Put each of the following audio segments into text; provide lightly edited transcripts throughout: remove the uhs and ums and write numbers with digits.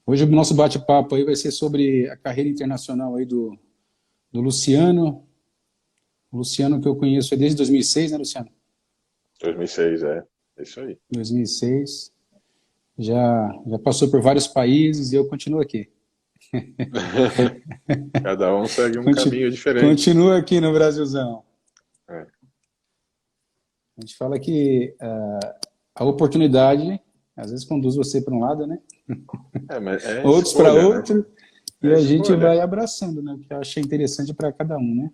Hoje o nosso bate-papo aí vai ser sobre a carreira internacional aí do Luciano. O Luciano que eu conheço é desde 2006, né, Luciano? 2006, é isso aí. 2006. Já passou por vários países e eu continuo aqui. Cada um segue um Conti- caminho diferente. Continuo aqui no Brasilzão. É, A gente fala que a oportunidade às vezes conduz você para um lado, né? mas é Outros para escolha, né? outro, e É a gente escolha, vai abraçando, né? O que eu achei interessante para cada um, né?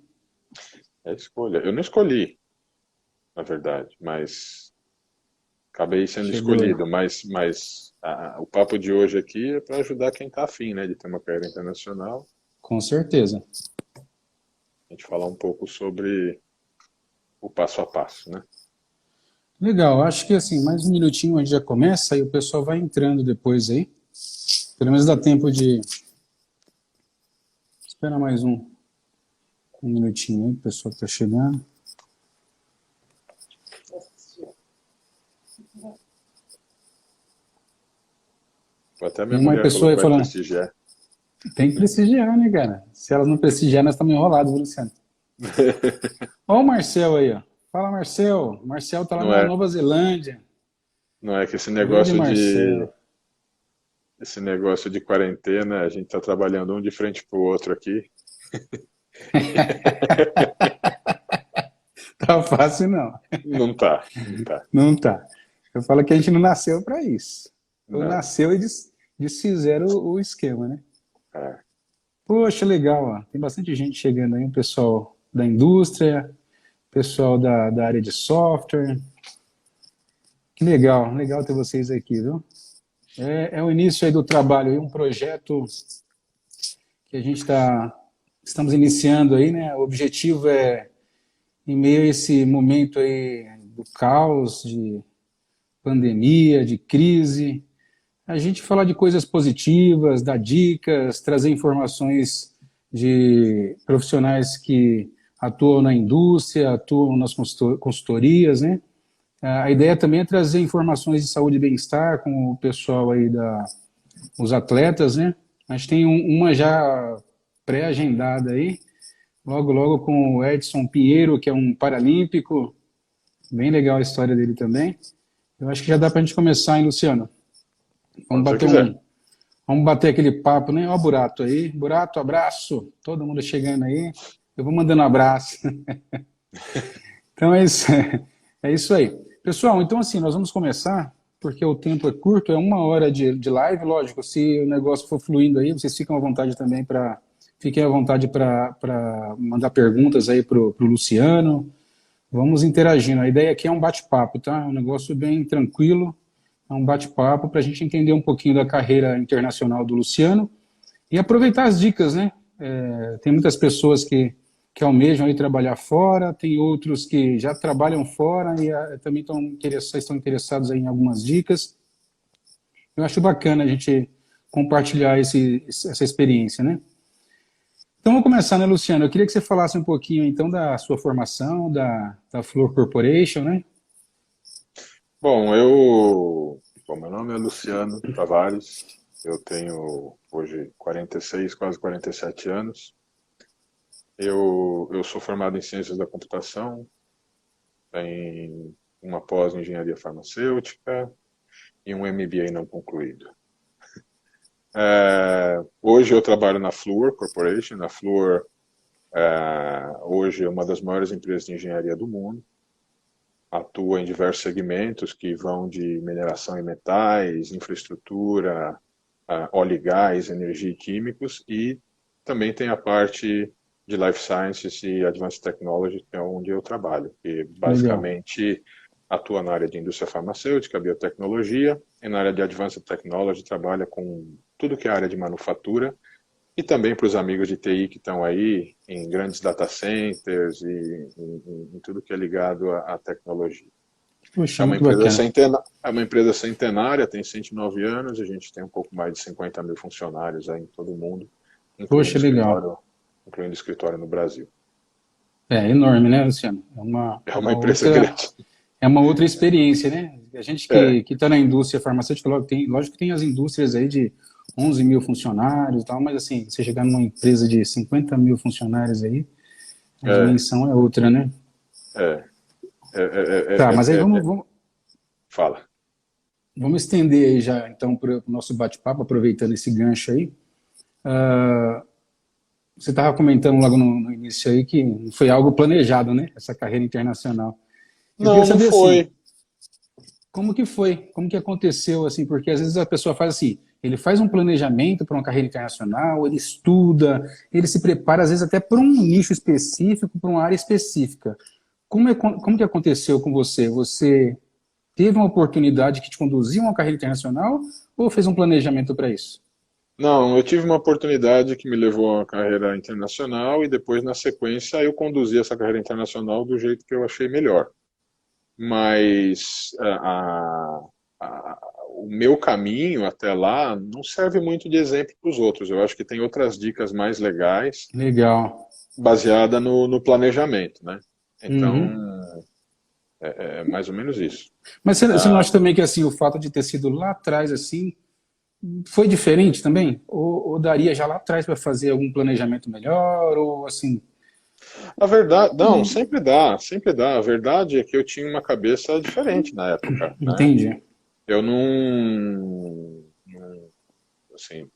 é escolha. Eu não escolhi, na verdade, mas acabei sendo Chegou. escolhido. Mas o papo de hoje aqui é para ajudar quem está afim, né, de ter uma carreira internacional. Com certeza. A gente falar um pouco sobre o passo a passo, né? Legal, acho que assim, mais um minutinho a gente já começa e o pessoal vai entrando depois aí. Pelo menos dá tempo de esperar mais um minutinho aí, o pessoal que tá chegando. Até Tem minha uma mulher falou pessoa que aí vai falando, prestigiar. tem que prestigiar, né, cara? Se elas não prestigiar, nós estamos enrolados, viu, Luciano? Ó o Marcel aí, ó. Fala, Marcel. Marcel tá lá Não na é, Nova Zelândia. não é que Grande Marcel. esse negócio de quarentena, a gente está trabalhando um de frente para o outro aqui. Tá fácil, não. Não tá, não tá. Não tá. Eu falo que a gente não nasceu para isso. Ou Não. nasceu e desfizeram o esquema, né? É. Poxa, legal, ó. Tem bastante gente chegando aí, um pessoal da indústria, pessoal da área de software. Que legal, legal ter vocês aqui, viu? É o início aí do trabalho, aí, um projeto que a gente estamos iniciando aí, né? O objetivo é, em meio a esse momento aí do caos, de pandemia, de crise, a gente falar de coisas positivas, dar dicas, trazer informações de profissionais que atuam na indústria, atuam nas consultorias, né? A ideia também é trazer informações de saúde e bem-estar com o pessoal aí os atletas, né? A gente tem uma já pré-agendada aí, logo logo com o Edson Pinheiro, que é um paralímpico, bem legal a história dele também. Eu acho que já dá para a gente começar, hein, Luciano? Vamos Quando você bater quiser. vamos bater aquele papo, né? Ó, o Burato aí. Burato, abraço. Todo mundo chegando aí. Eu vou mandando um abraço. Então é isso, é isso aí. Pessoal, então assim, nós vamos começar, porque o tempo é curto, é 1 hora de live, lógico, se o negócio for fluindo aí, vocês ficam à vontade também para fiquem à vontade para mandar perguntas aí para o Luciano. Vamos interagindo. A ideia aqui é um bate-papo, tá? É um negócio bem tranquilo, é um bate-papo para a gente entender um pouquinho da carreira internacional do Luciano e aproveitar as dicas, né? Tem muitas pessoas que almejam aí trabalhar fora, tem outros que já trabalham fora e também estão interessados aí em algumas dicas. Eu acho bacana a gente compartilhar essa experiência, né? Então, vamos começar, né, Luciano? Eu queria que você falasse um pouquinho, então, da sua formação, da Fluor Corporation, né? Bom, meu nome é Luciano Tavares, eu tenho hoje 46, quase 47 anos. Eu sou formado em Ciências da Computação, em uma pós em Engenharia Farmacêutica e um MBA não concluído. Hoje eu trabalho na Fluor Corporation. A Fluor hoje é uma das maiores empresas de engenharia do mundo. Atua em diversos segmentos que vão de mineração e metais, infraestrutura, óleo e gás, energia e químicos, e também tem a parte de Life Sciences e Advanced Technology, que é onde eu trabalho, que Legal. basicamente atua na área de indústria farmacêutica, biotecnologia, e na área de Advanced Technology trabalha com tudo que é área de manufatura, e também para os amigos de TI que estão aí em grandes data centers e em tudo que é ligado à tecnologia. Puxa, muito bacana. É uma empresa centenária, tem 109 anos, a gente tem um pouco mais de 50 mil funcionários aí em todo o mundo, incluindo Poxa, legal. escritório, incluindo escritório no Brasil. É enorme, né, Luciano? É uma empresa grande. É uma outra experiência, né? A gente É, que está na indústria farmacêutica, lógico que tem as indústrias aí de 11 mil funcionários e tal, mas assim, você chegar numa empresa de 50 mil funcionários aí, a É, dimensão é outra, né? é, Tá, mas aí fala. vamos estender aí já, então, para o nosso bate-papo, aproveitando esse gancho aí. Você estava comentando logo no início aí que não foi algo planejado, né? Essa carreira internacional. Eu queria Não, não saber, assim, foi. como que foi? Como que aconteceu, assim? Porque às vezes a pessoa faz assim, ele faz um planejamento para uma carreira internacional, ele estuda, ele se prepara, às vezes, até para um nicho específico, para uma área específica. Como que aconteceu com você? Você teve uma oportunidade que te conduziu a uma carreira internacional ou fez um planejamento para isso? Não, eu tive uma oportunidade que me levou a uma carreira internacional e depois, na sequência, eu conduzi essa carreira internacional do jeito que eu achei melhor. Mas o meu caminho até lá não serve muito de exemplo para os outros. Eu acho que tem outras dicas mais legais Legal. baseada no planejamento, né? Então, Uhum. é mais ou menos isso. Mas você não acha também que assim o fato de ter sido lá atrás assim foi diferente também? Ou daria já lá atrás para fazer algum planejamento melhor? Ou assim, A verdade, não, sempre dá, sempre dá. A verdade é que eu tinha uma cabeça diferente na época, né? entende? Eu não assim,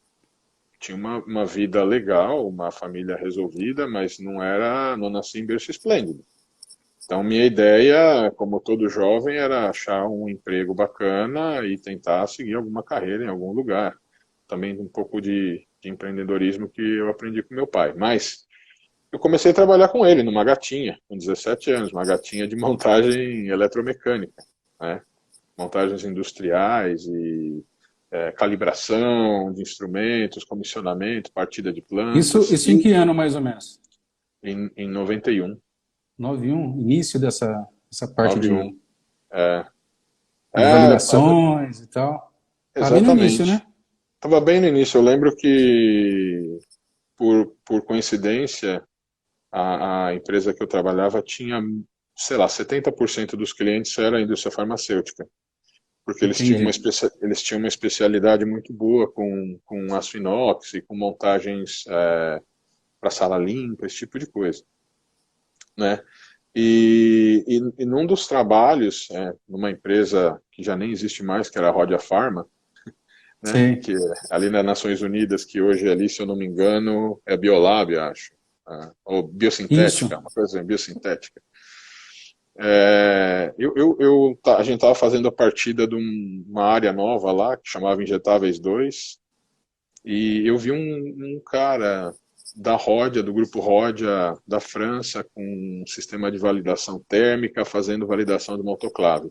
tinha uma vida legal, uma família resolvida, mas não nasci em berço esplêndido. Então, minha ideia, como todo jovem, era achar um emprego bacana e tentar seguir alguma carreira em algum lugar. Também um pouco de empreendedorismo que eu aprendi com meu pai. Mas eu comecei a trabalhar com ele numa gatinha, com 17 anos, uma gatinha de montagem eletromecânica, né? Montagens industriais e calibração de instrumentos, comissionamento, partida de plantas, Isso em que ano mais ou menos? em 91, 91, início dessa essa parte 91. É, de é, validações e tal. Tá bem no início, exatamente. né? Estava bem no início. Eu lembro que, por coincidência, a empresa que eu trabalhava tinha, sei lá, 70% dos clientes era a indústria farmacêutica, porque Entendi. eles tinham uma especialidade muito boa com aço inox e com montagens para sala limpa, esse tipo de coisa, né? E num dos trabalhos, numa empresa que já nem existe mais, que era a Rodia Pharma, né? Sei. Que é ali nas Nações Unidas, que hoje ali, se eu não me engano, é Biolab, acho, ou Isso. biosintética, uma coisa assim, biosintética. A gente estava fazendo a partida de uma área nova lá, que chamava Injetáveis 2, e eu vi um cara da Ródia, do grupo Ródia da França, com um sistema de validação térmica, fazendo validação de uma autoclave.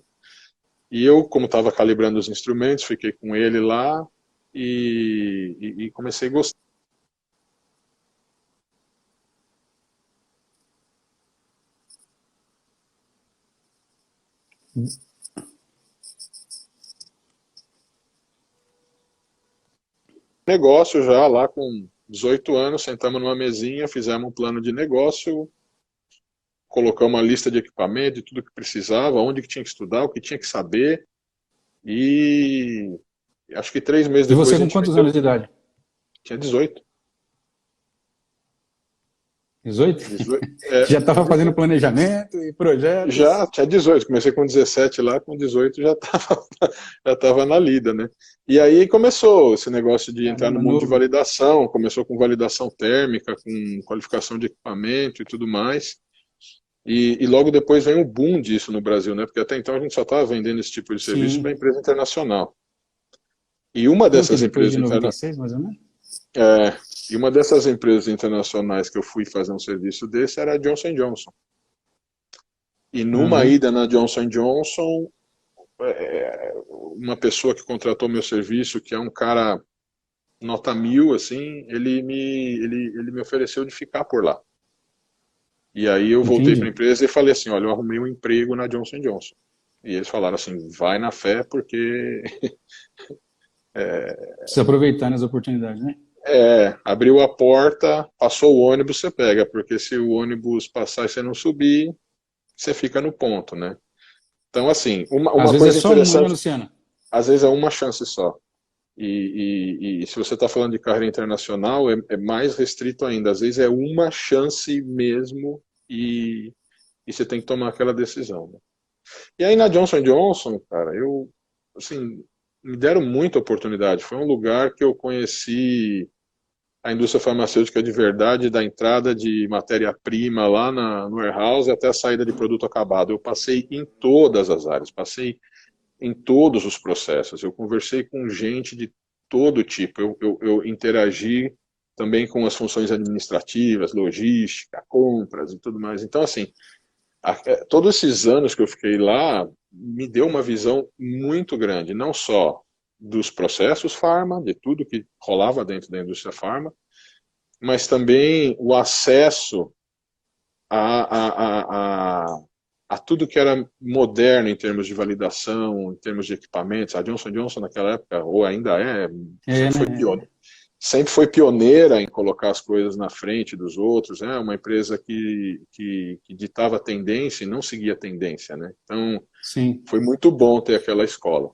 E eu, como estava calibrando os instrumentos, fiquei com ele lá e comecei a gostar. Negócio já lá com 18 anos, sentamos numa mesinha, fizemos um plano de negócio, colocamos uma lista de equipamento, de tudo que precisava, onde que tinha que estudar, o que tinha que saber, e acho que 3 meses E depois você a com gente quantos vendeu. anos de idade? Tinha 18. 18? 18 Já estava fazendo 18. planejamento e Já projetos. tinha 18, comecei com 17 lá, com 18 já estava já tava na lida, né? E aí começou esse negócio de entrar no Caramba, mundo de novo. validação, começou com validação térmica, com qualificação de equipamento e tudo mais. E logo depois vem o boom disso no Brasil, né? Porque até então a gente só estava vendendo esse tipo de serviço para Sim. empresa internacional. E uma Foi o que? dessas Depois empresas de interna... 96, mais ou menos? é, e uma dessas empresas internacionais que eu fui fazer um serviço desse era a Johnson Johnson. E numa Uhum. ida na Johnson Johnson, uma pessoa que contratou meu serviço, que é um cara nota 1000, assim, ele me ofereceu de ficar por lá. E aí eu voltei para a Entendi. empresa e falei assim, olha, eu arrumei um emprego na Johnson Johnson. E eles falaram assim, vai na fé porque Precisa aproveitar as oportunidades, né? abriu a porta, passou o ônibus, você pega, porque se o ônibus passar e você não subir, você fica no ponto, né? Então, assim, Às uma vezes é coisa só uma, né, interessante, Luciano? às vezes é uma chance só. E se você está falando de carreira internacional, é mais restrito ainda. Às vezes é uma chance mesmo e você tem que tomar aquela decisão, né? E aí na Johnson Johnson, cara, assim, me deram muita oportunidade. Foi um lugar que eu conheci a indústria farmacêutica de verdade, da entrada de matéria-prima lá no warehouse até a saída de produto acabado. Eu passei em todas as áreas, passei em todos os processos. Eu conversei com gente de todo tipo. Eu interagi também com as funções administrativas, logística, compras e tudo mais. Então, assim, todos esses anos que eu fiquei lá me deu uma visão muito grande, não só dos processos farma, de tudo que rolava dentro da indústria farma, mas também o acesso a, a tudo que era moderno em termos de validação, em termos de equipamentos. A Johnson Johnson naquela época, ou ainda É, né? sempre foi pioneira em colocar as coisas na frente dos outros, né? Uma empresa que ditava tendência e não seguia tendência, né? Então, Sim. foi muito bom ter aquela escola.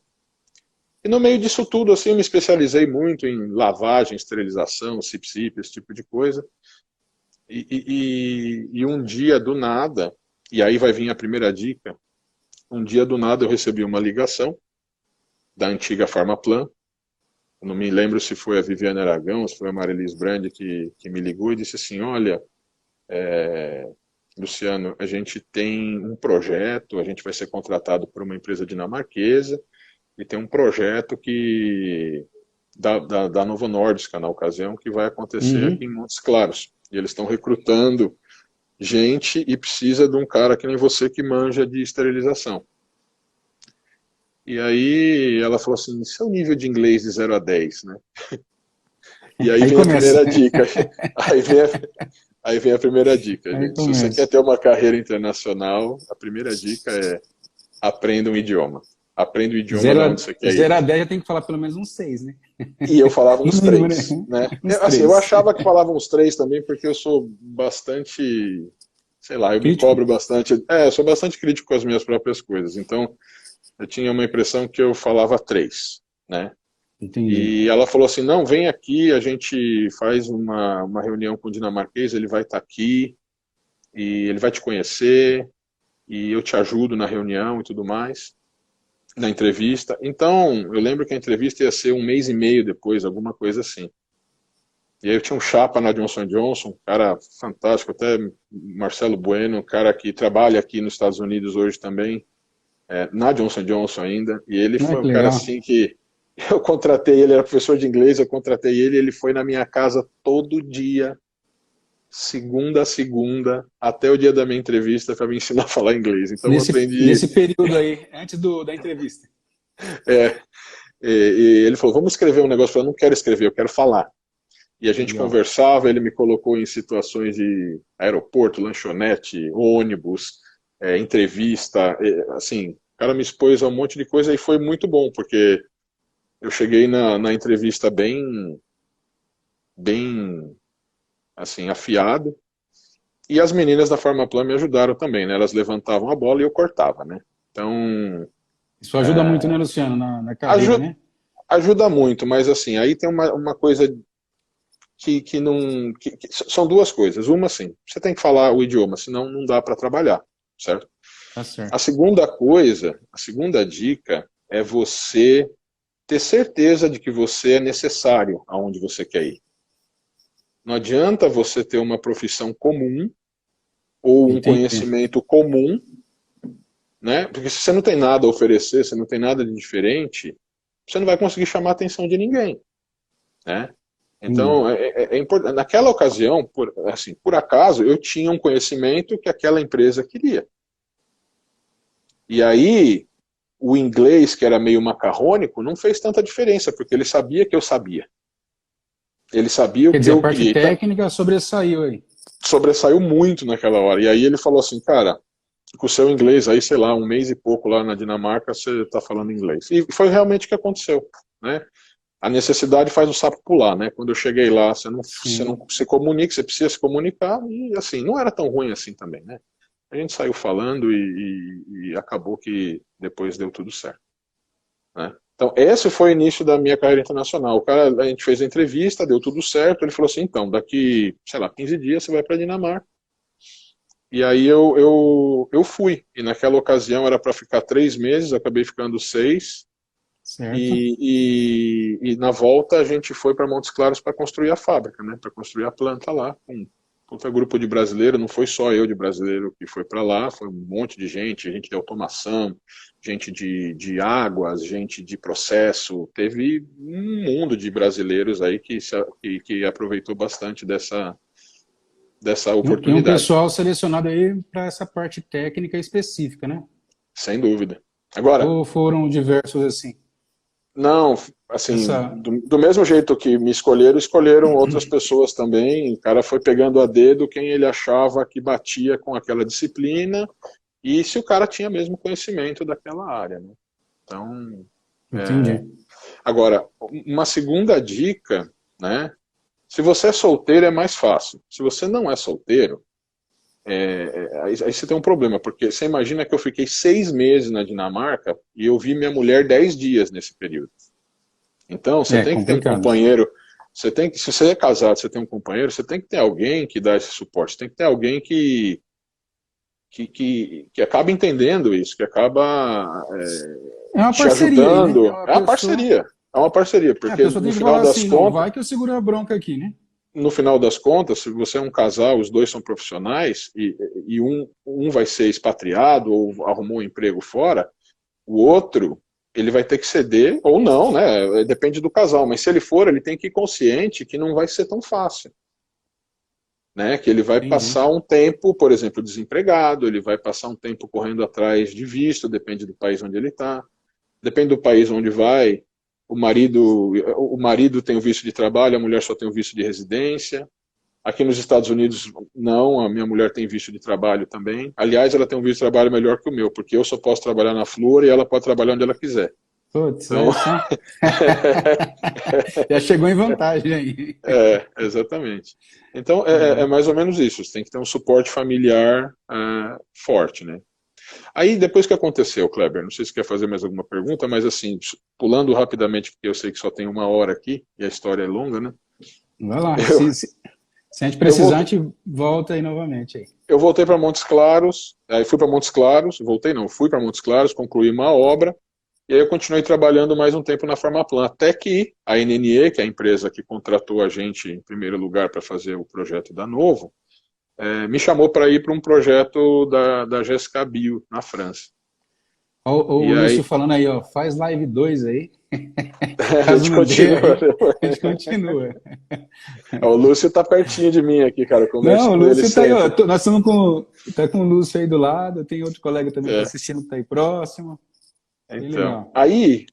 E no meio disso tudo, assim, eu me especializei muito em lavagem, esterilização, sip-sip, esse tipo de coisa. E um dia do nada, e aí vai vir a primeira dica, um dia do nada eu recebi uma ligação da antiga Farmaplan. Eu não me lembro se foi a Viviane Aragão, se foi a Marilis Brand que me ligou e disse assim, olha, Luciano, a gente tem um projeto, a gente vai ser contratado por uma empresa dinamarquesa e tem um projeto da Novo Nordiska, na ocasião, que vai acontecer aqui Uhum. em Montes Claros. E eles estão recrutando gente e precisa de um cara que nem você que manja de esterilização. E aí ela falou assim, seu nível de inglês de 0 a 10, né? E aí Aí vem a começa. primeira dica. Aí vem a, aí vem a primeira dica, Aí gente. Se você quer começa. ter uma carreira internacional, a primeira dica é aprenda um idioma. Aprenda o idioma Zero da onde a, você quer ir. 0 a 10 já tem que falar pelo menos uns 6, né? E eu falava No uns mínimo, né? três, né? Uns Assim, eu 3. achava que falava uns três também, porque eu sou bastante, sei lá, eu me Crítico? cobro bastante. Eu sou bastante crítico com as minhas próprias coisas. Então, eu tinha uma impressão que eu falava três, né? Entendi. E ela falou assim, não, vem aqui, a gente faz uma reunião com o dinamarquês, ele vai estar aqui, e ele vai te conhecer, e eu te ajudo na reunião e tudo mais, na entrevista. Então, eu lembro que a entrevista ia ser um mês e meio depois, alguma coisa assim. E aí eu tinha um chapa na Johnson Johnson, um cara fantástico, até Marcelo Bueno, um cara que trabalha aqui nos Estados Unidos hoje também, na Johnson Johnson ainda, e ele Ah, foi que um cara legal. assim que eu contratei ele, era professor de inglês, eu contratei ele, ele foi na minha casa todo dia, segunda a segunda, até o dia da minha entrevista para me ensinar a falar inglês. Então eu aprendi. Nesse período aí, antes da entrevista. É, e ele falou: vamos escrever um negócio. Eu falei: não quero escrever, eu quero falar. E a gente Legal. conversava, ele me colocou em situações de aeroporto, lanchonete, ônibus, entrevista, assim, o cara me expôs a um monte de coisa e foi muito bom, porque eu cheguei na entrevista bem, assim, afiado, e as meninas da Farmaplan me ajudaram também, né? Elas levantavam a bola e eu cortava, né? Então, Isso ajuda muito, né, Luciano, na carreira, aju né? ajuda muito, mas assim, aí tem uma coisa que não. São duas coisas. Uma, assim, você tem que falar o idioma, senão não dá para trabalhar, certo? Tá A certo. segunda coisa, a segunda dica é você ter certeza de que você é necessário aonde você quer ir. Não adianta você ter uma profissão comum ou um Entendi. conhecimento comum, né? Porque se você não tem nada a oferecer, você não tem nada de diferente, você não vai conseguir chamar a atenção de ninguém, né? Entendi. Então, é importante. Naquela ocasião, assim, por acaso, eu tinha um conhecimento que aquela empresa queria. E aí, o inglês, que era meio macarrônico, não fez tanta diferença, porque ele sabia que eu sabia. Ele sabia o Quer que dizer, a eu parte queria. Então, técnica sobressaiu aí. sobressaiu muito naquela hora. E aí ele falou assim, cara, com o seu inglês aí, sei lá, um mês e pouco lá na Dinamarca, você está falando inglês. E foi realmente o que aconteceu, né? A necessidade faz o sapo pular, né? Quando eu cheguei lá, você não Sim. se comunica, você precisa se comunicar, e assim, não era tão ruim assim também, né? A gente saiu falando e acabou que depois deu tudo certo, né? Então, esse foi o início da minha carreira internacional. O cara, a gente fez a entrevista, deu tudo certo, ele falou assim, então, daqui, sei lá, 15 dias você vai para Dinamarca. E aí eu fui. E naquela ocasião era para ficar 3 meses, eu acabei ficando 6. Certo. E na volta a gente foi para Montes Claros para construir a fábrica, né? Para construir a planta lá. Com outro grupo de brasileiro, não foi só eu de brasileiro que foi para lá, foi um monte de gente de automação, gente de águas, gente de processo. Teve um mundo de brasileiros aí que aproveitou bastante dessa E um oportunidade, pessoal selecionado aí para essa parte técnica específica, né? sem dúvida. Agora, Ou foram diversos assim? não, assim, Essa... do mesmo jeito que me escolheram, escolheram outras pessoas também. O cara foi pegando a dedo quem ele achava que batia com aquela disciplina e se o cara tinha mesmo conhecimento daquela área, né? Então, Entendi. agora, uma segunda dica, né? Se você é solteiro é mais fácil. Se você não é solteiro, aí você tem um problema, porque você imagina que eu fiquei 6 meses na Dinamarca e eu vi minha mulher 10 dias nesse período. Então, você É tem que ter um complicado. companheiro, se você é casado, você tem um companheiro, você tem que ter alguém que dá esse suporte, tem que ter alguém que acaba entendendo isso, que acaba É uma te parceria aí, né? ajudando. É uma parceria, A porque pessoa no tem que final falar das assim, não, contas, vai que eu seguro a bronca aqui, né? no final das contas, se você é um casal, os dois são profissionais e um vai ser expatriado ou arrumou um emprego fora, o outro ele vai ter que ceder ou não, né? Depende do casal, mas se ele for, ele tem que ir consciente que não vai ser tão fácil, né? Que ele vai Entendi. passar um tempo, por exemplo, desempregado, ele vai passar um tempo correndo atrás de visto, depende do país onde ele está, depende do país onde vai. O marido tem o visto de trabalho, a mulher só tem o visto de residência. Aqui nos Estados Unidos, não, a minha mulher tem visto de trabalho também. Aliás, ela tem um visto de trabalho melhor que o meu, porque eu só posso trabalhar na Fluor e ela pode trabalhar onde ela quiser. Putz, Então, é só. Já chegou em vantagem aí. exatamente. Então, é Legal. mais ou menos isso. Você tem que ter um suporte familiar forte, né? Aí, depois que aconteceu, Kleber, não sei se quer fazer mais alguma pergunta, mas assim, pulando rapidamente, porque eu sei que só tem 1 hora aqui, e a história é longa, né? Vai lá. Eu, Se a gente eu, precisar, a voltei, gente volta aí novamente aí. eu voltei para Montes Claros, aí fui para Montes Claros, voltei não, fui para Montes Claros, concluí uma obra, e aí eu continuei trabalhando mais um tempo na Farmaplan, até que a NNE, que é a empresa que contratou a gente em primeiro lugar para fazer o projeto da Novo, me chamou para ir para um projeto da GSK Bio, na França. Ó, o E Lúcio aí falando aí, ó, faz live 2 aí. a Caso gente não dê continua. aí, a gente continua. O Lúcio tá pertinho de mim aqui, cara. Eu Não, converso o com ele Lúcio tá aí, ó. sempre. Nós estamos tá com o Lúcio aí do lado, tem outro colega também que tá É, assistindo que tá aí próximo. Bem então, legal. aí,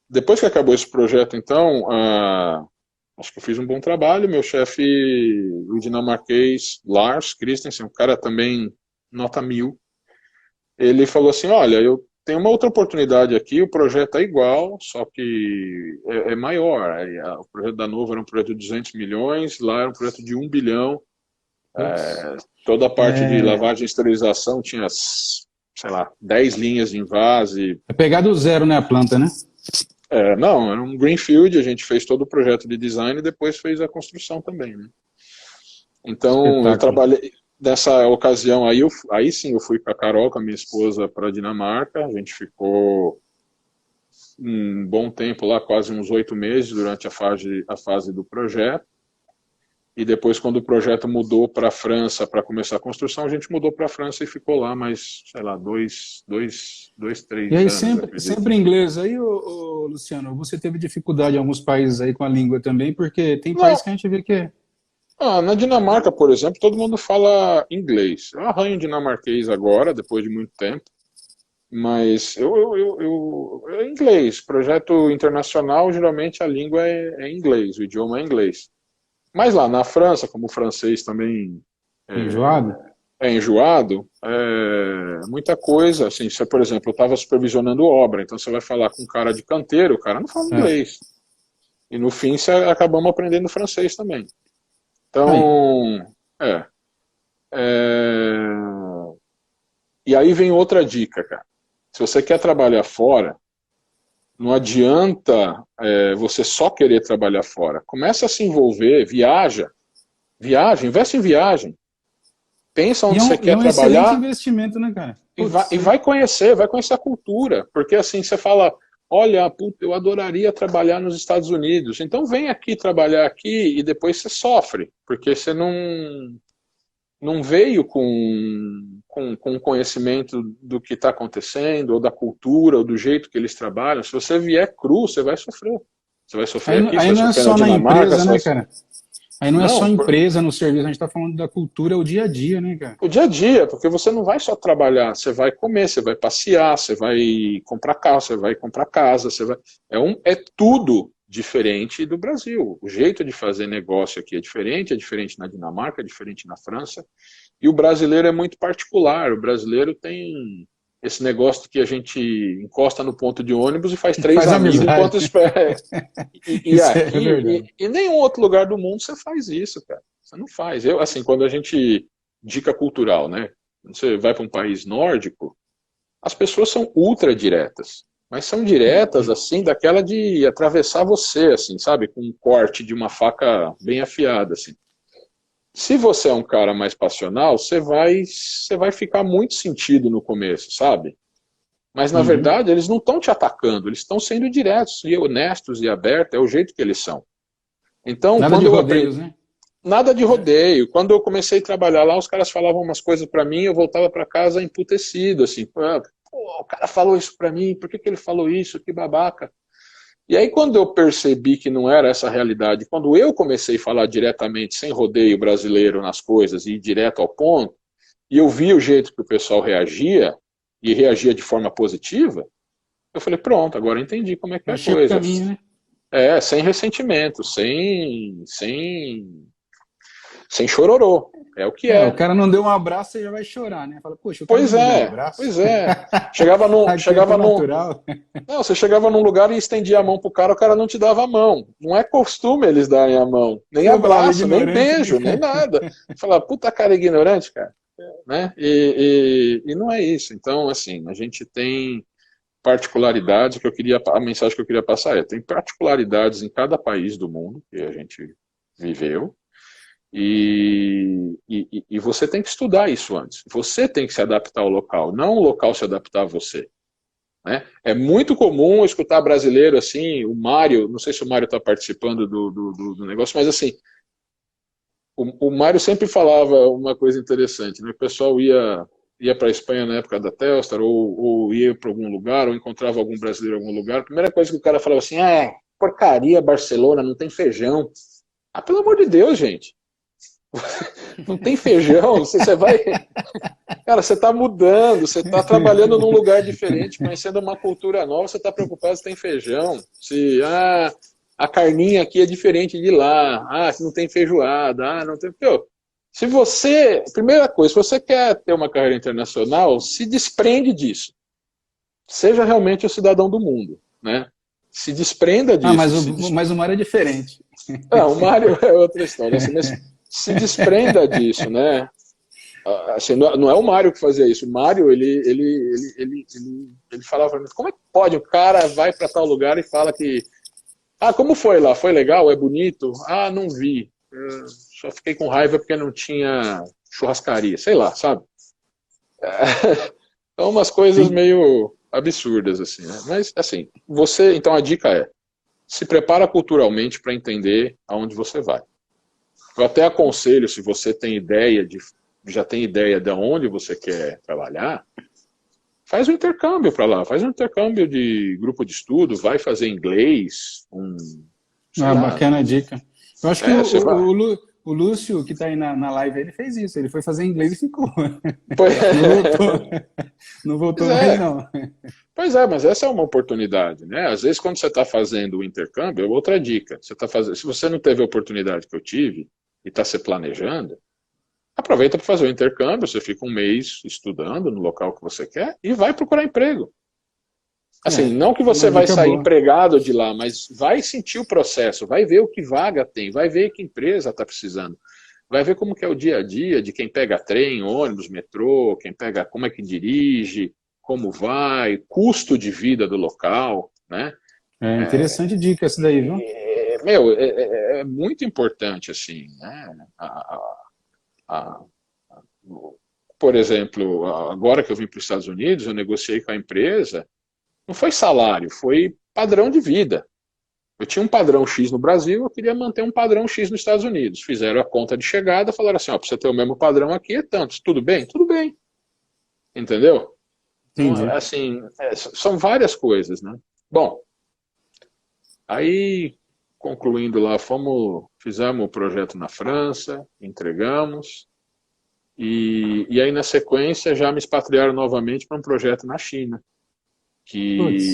depois que acabou esse projeto, então, acho que eu fiz um bom trabalho. Meu chefe, o dinamarquês Lars Christensen, um cara também nota 1000, ele falou assim: olha, eu tenho uma outra oportunidade aqui, o projeto é igual, só que é maior. O projeto da Novo era um projeto de 200 milhões, lá era um projeto de 1 bilhão. Putz. Toda a parte de É, lavagem e esterilização tinha, sei lá, 10 linhas de invase. é pegar do zero, né, a planta, né? Não, era um greenfield, a gente fez todo o projeto de design e depois fez a construção também, né? Então, eu Espetáculo. trabalhei, nessa ocasião aí sim eu fui com a Carol, com a minha esposa, para a Dinamarca, a gente ficou um bom tempo lá, quase uns 8 meses durante a fase do projeto. E depois, quando o projeto mudou para a França para começar a construção, a gente mudou para a França e ficou lá mais, sei lá, E três aí, anos, sempre acredito. em inglês aí, Luciano, você teve dificuldade em alguns países aí com a língua também, porque tem países Não, que a gente vê que na Dinamarca, por exemplo, todo mundo fala inglês. Eu arranho dinamarquês agora, depois de muito tempo, mas é inglês. Projeto internacional, geralmente a língua é inglês, o idioma é inglês. Mas lá na França, como o francês também enjoado. é enjoado, muita coisa, assim, se, por exemplo, eu estava supervisionando obra, então você vai falar com um cara de canteiro, o cara não fala É. inglês. E no fim acabamos aprendendo francês também. Aí, Então, é, é, e aí vem outra dica, cara. Se você quer trabalhar fora, Não adianta você só querer trabalhar fora. Começa a se envolver, viaja, investe em viagem. Pensa E onde você é quer um excelente trabalhar investimento, né, cara? e Putz, vai conhecer a cultura. Porque assim, você fala, olha, puta, eu adoraria trabalhar nos Estados Unidos. Então vem aqui trabalhar aqui e depois você sofre, porque você não veio com conhecimento do que está acontecendo, ou da cultura, ou do jeito que eles trabalham. Se você vier cru, você vai sofrer. Você vai sofrer aqui, você aí vai não é sofrer na só na Dinamarca, empresa, você vai... né, cara? Aí não é só Não, empresa no serviço, a gente tá falando da cultura, o dia a dia, né, cara? o dia a dia, porque você não vai só trabalhar, você vai comer, você vai passear, você vai comprar carro, você vai comprar casa, você vai... é tudo diferente do Brasil. O jeito de fazer negócio aqui é diferente na Dinamarca, é diferente na França. E o brasileiro é muito particular. O brasileiro tem esse negócio que a gente encosta no ponto de ônibus e faz três Faz amigos amizade. enquanto espera. E Isso é aqui, verdade. e nenhum outro lugar do mundo você faz isso, cara. Você não faz. Eu, assim, quando a gente. Dica cultural, né? Você vai para um país nórdico, as pessoas são ultra diretas. Mas são diretas, assim, daquela de atravessar você, assim, sabe? Com um corte de uma faca bem afiada, assim. Se você é um cara mais passional, você vai ficar muito sentido no começo, sabe? Mas na Uhum. verdade eles não estão te atacando, eles estão sendo diretos e honestos e abertos, é o jeito que eles são. Então, Nada de quando eu aprendi, rodeios, né? nada de rodeio. Quando eu comecei a trabalhar lá, os caras falavam umas coisas para mim, eu voltava para casa emputecido, assim, pô, o cara falou isso para mim, por que ele falou isso? Que babaca. E aí, quando eu percebi que não era essa a realidade, quando eu comecei a falar diretamente, sem rodeio brasileiro nas coisas, e ir direto ao ponto, e eu vi o jeito que o pessoal reagia, e reagia de forma positiva, eu falei, pronto, agora eu entendi como é que é a Achei o coisa. caminho, né? Sem ressentimento, sem chororô. É o que É, o é. cara não deu um abraço, você já vai chorar, né? Fala, poxa, o cara Pois não me deu um é, abraço. pois é. Chegava num, Aqui é tão chegava num, natural. Não, você chegava num lugar e estendia a mão pro cara, o cara não te dava a mão. Não é costume eles darem a mão. Nem Você falava abraço, nem ignorante, né, beijo, nem cara? nada. Fala, puta cara ignorante, cara. Né? E não é isso. Então, assim, a gente tem particularidades que eu queria, a mensagem que eu queria passar tem particularidades em cada país do mundo que a gente viveu. E você tem que estudar isso antes. Você tem que se adaptar ao local, não o local se adaptar a você. Né? É muito comum escutar brasileiro assim, o Mário, não sei se o Mário está participando do negócio, mas assim, o Mário sempre falava uma coisa interessante, né? O pessoal ia para a Espanha na época da Telstar, ou ia para algum lugar, ou encontrava algum brasileiro em algum lugar, a primeira coisa que o cara falava assim, porcaria Barcelona, não tem feijão. Ah, pelo amor de Deus, gente, não tem feijão, você vai... Cara, você está mudando, você está trabalhando num lugar diferente, conhecendo uma cultura nova, você está preocupado se tem feijão, se a carninha aqui é diferente de lá, se não tem feijoada, não tem. Pô, se você, primeira coisa, se você quer ter uma carreira internacional, se desprende disso. Seja realmente o cidadão do mundo, né? Se desprenda Ah, disso. mas o mar é diferente. O Mário é outra história, assim, mas se desprenda disso, né? Assim, não é o Mário que fazia isso. O Mário, ele falava pra mim, como é que pode? O cara vai para tal lugar e fala que... como foi lá? Foi legal? É bonito? Não vi. Eu só fiquei com raiva porque não tinha churrascaria. Sei lá, sabe? Então, umas coisas Sim. meio absurdas, assim, né? Mas, assim, você... Então, a dica é, se prepara culturalmente para entender aonde você vai. Eu até aconselho, se você tem já tem ideia de onde você quer trabalhar, faz um intercâmbio para lá, faz um intercâmbio de grupo de estudo, vai fazer inglês, sei Ah, lá, bacana a dica. Eu acho que você vai. o Lúcio, que está aí na live, ele fez isso. Ele foi fazer inglês e ficou. Pois Não voltou. Não pois voltou mais, é, não. pois é, mas essa é uma oportunidade, né? Às vezes, quando você está fazendo o intercâmbio, é outra dica. Você tá fazendo, se você não teve a oportunidade que eu tive e está se planejando, aproveita para fazer o intercâmbio, você fica um mês estudando no local que você quer e vai procurar emprego. Assim, É, não que uma você vai dica sair boa. empregado de lá, mas vai sentir o processo, vai ver o que vaga tem, vai ver que empresa está precisando, vai ver como que é o dia a dia de quem pega trem, ônibus, metrô, quem como é que dirige, como vai, custo de vida do local, né? É interessante dica essa daí, viu? Meu, é muito importante, assim, né? A- por exemplo, agora que eu vim para os Estados Unidos, eu negociei com a empresa, não foi salário, foi padrão de vida. Eu tinha um padrão X no Brasil, eu queria manter um padrão X nos Estados Unidos. Fizeram a conta de chegada, falaram assim, ó, para você ter o mesmo padrão aqui é tanto. Tudo bem? Tudo bem. Entendeu? Então, Entendi. assim, são várias coisas, né? Bom, aí, concluindo lá, fizemos o projeto na França, entregamos, e aí na sequência já me expatriaram novamente para um projeto na China, Putz.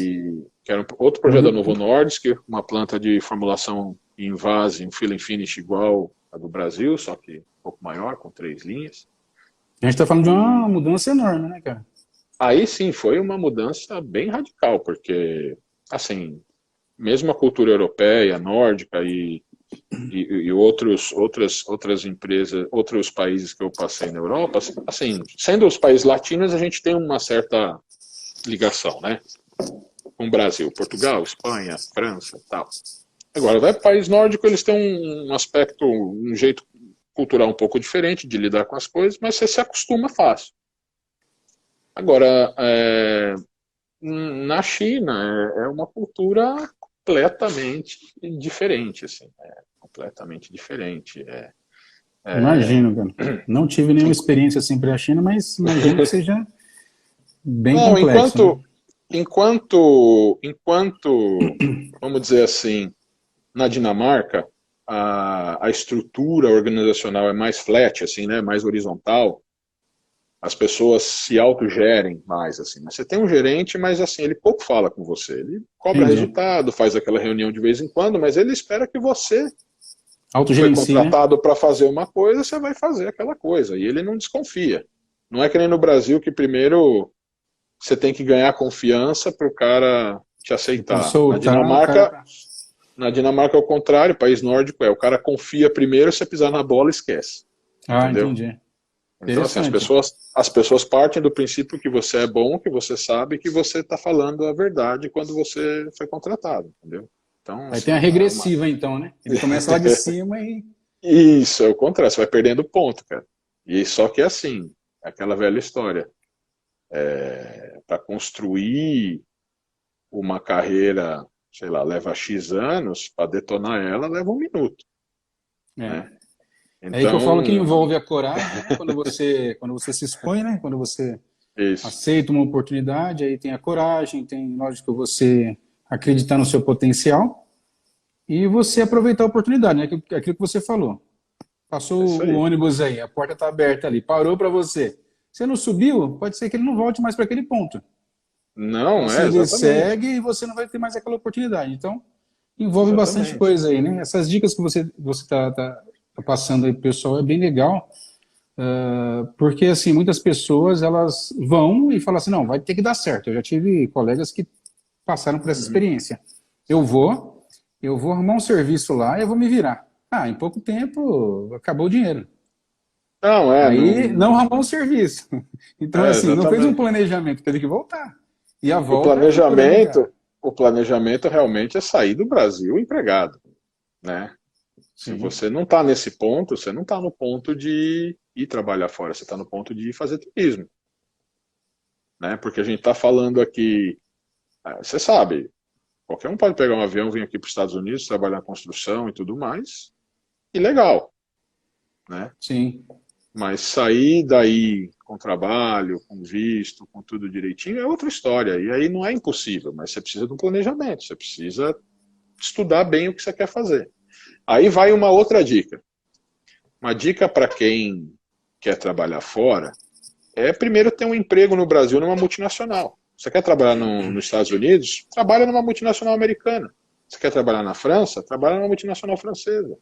que era outro projeto da Novo Nordisk, uma planta de formulação em vase, um fill and finish igual a do Brasil, só que um pouco maior, com 3 linhas. A gente tá falando de uma E mudança enorme, né, cara? aí sim foi uma mudança bem radical, porque, assim, mesmo a cultura europeia, nórdica e outras empresas, outros países que eu passei na Europa, assim, sendo os países latinos, a gente tem uma certa ligação, né? Com o Brasil, Portugal, Espanha, França, tal. Agora, vai para o país nórdico, eles têm um aspecto, um jeito cultural um pouco diferente de lidar com as coisas, mas você se acostuma fácil. Agora, na China, é uma cultura completamente diferente, assim, completamente diferente. Imagino, cara. Não tive nenhuma experiência assim para a China, mas imagino que seja bem Não, complexo, né? enquanto, vamos dizer assim, na Dinamarca, a estrutura organizacional é mais flat, assim, né, mais horizontal, as pessoas se autogerem mais, assim. Mas você tem um gerente, mas assim, ele pouco fala com você. Ele cobra Entendi. resultado, faz aquela reunião de vez em quando, mas ele espera que você, que foi Autogerencia, né? contratado para fazer uma coisa, você vai fazer aquela coisa. E ele não desconfia. Não é que nem no Brasil que primeiro você tem que ganhar confiança para o cara te Depois aceitar. soltar, o cara. Na Dinamarca é o contrário, país nórdico o cara confia primeiro, se você pisar na bola, esquece. Ah, Entendeu? entendi. Então, assim, Interessante. as pessoas partem do princípio que você é bom, que você sabe, que você está falando a verdade quando você foi contratado, entendeu? Então, Aí tem a assim, regressiva, então, né? Ele começa lá de cima e. isso, é o contrário, você vai perdendo ponto, cara. E só que é assim, é aquela velha história. Para construir uma carreira, sei lá, leva X anos, para detonar ela leva 1 minuto, É. né? É aí que eu falo que Então, envolve a coragem, né? Quando você se expõe, né? Quando você isso. aceita uma oportunidade, aí tem a coragem, tem, lógico, você acreditar no seu potencial e você aproveitar a oportunidade, né? Aquilo que você falou. É Passou isso o aí. ônibus aí, a porta está aberta ali, parou para você. Você não subiu, pode ser que ele não volte mais para aquele ponto. Então, Não, assim, ele exatamente. segue e você não vai ter mais aquela oportunidade. Então, envolve bastante Exatamente. coisa aí, né? Essas dicas que você tá passando aí pro pessoal é bem legal, porque, assim, muitas pessoas, elas vão e falam assim, não, vai ter que dar certo. Eu já tive colegas que passaram por essa Uhum. experiência. Eu vou, eu vou arrumar um serviço lá e eu vou me virar. Ah, em pouco tempo, acabou o dinheiro. Não, Aí não não, arrumou o serviço. Então, assim, não fez um exatamente. planejamento, teve que voltar. E a O volta é por aí, cara. planejamento, o planejamento realmente é sair do Brasil empregado, né? Se Sim, você não está nesse ponto, você não está no ponto de ir trabalhar fora, você está no ponto de fazer turismo, né? Porque a gente está falando aqui, você sabe, qualquer um pode pegar um avião, vir aqui para os Estados Unidos, trabalhar na construção e tudo mais, e legal, né? sim. Mas sair daí com trabalho, com visto, com tudo direitinho, é outra história. E aí não é impossível, mas você precisa de um planejamento, você precisa estudar bem o que você quer fazer. Aí vai uma outra dica. Uma dica para quem quer trabalhar fora é primeiro ter um emprego no Brasil numa multinacional. Você quer trabalhar nos Estados Unidos? Trabalha numa multinacional americana. Você quer trabalhar na França? Trabalha numa multinacional francesa.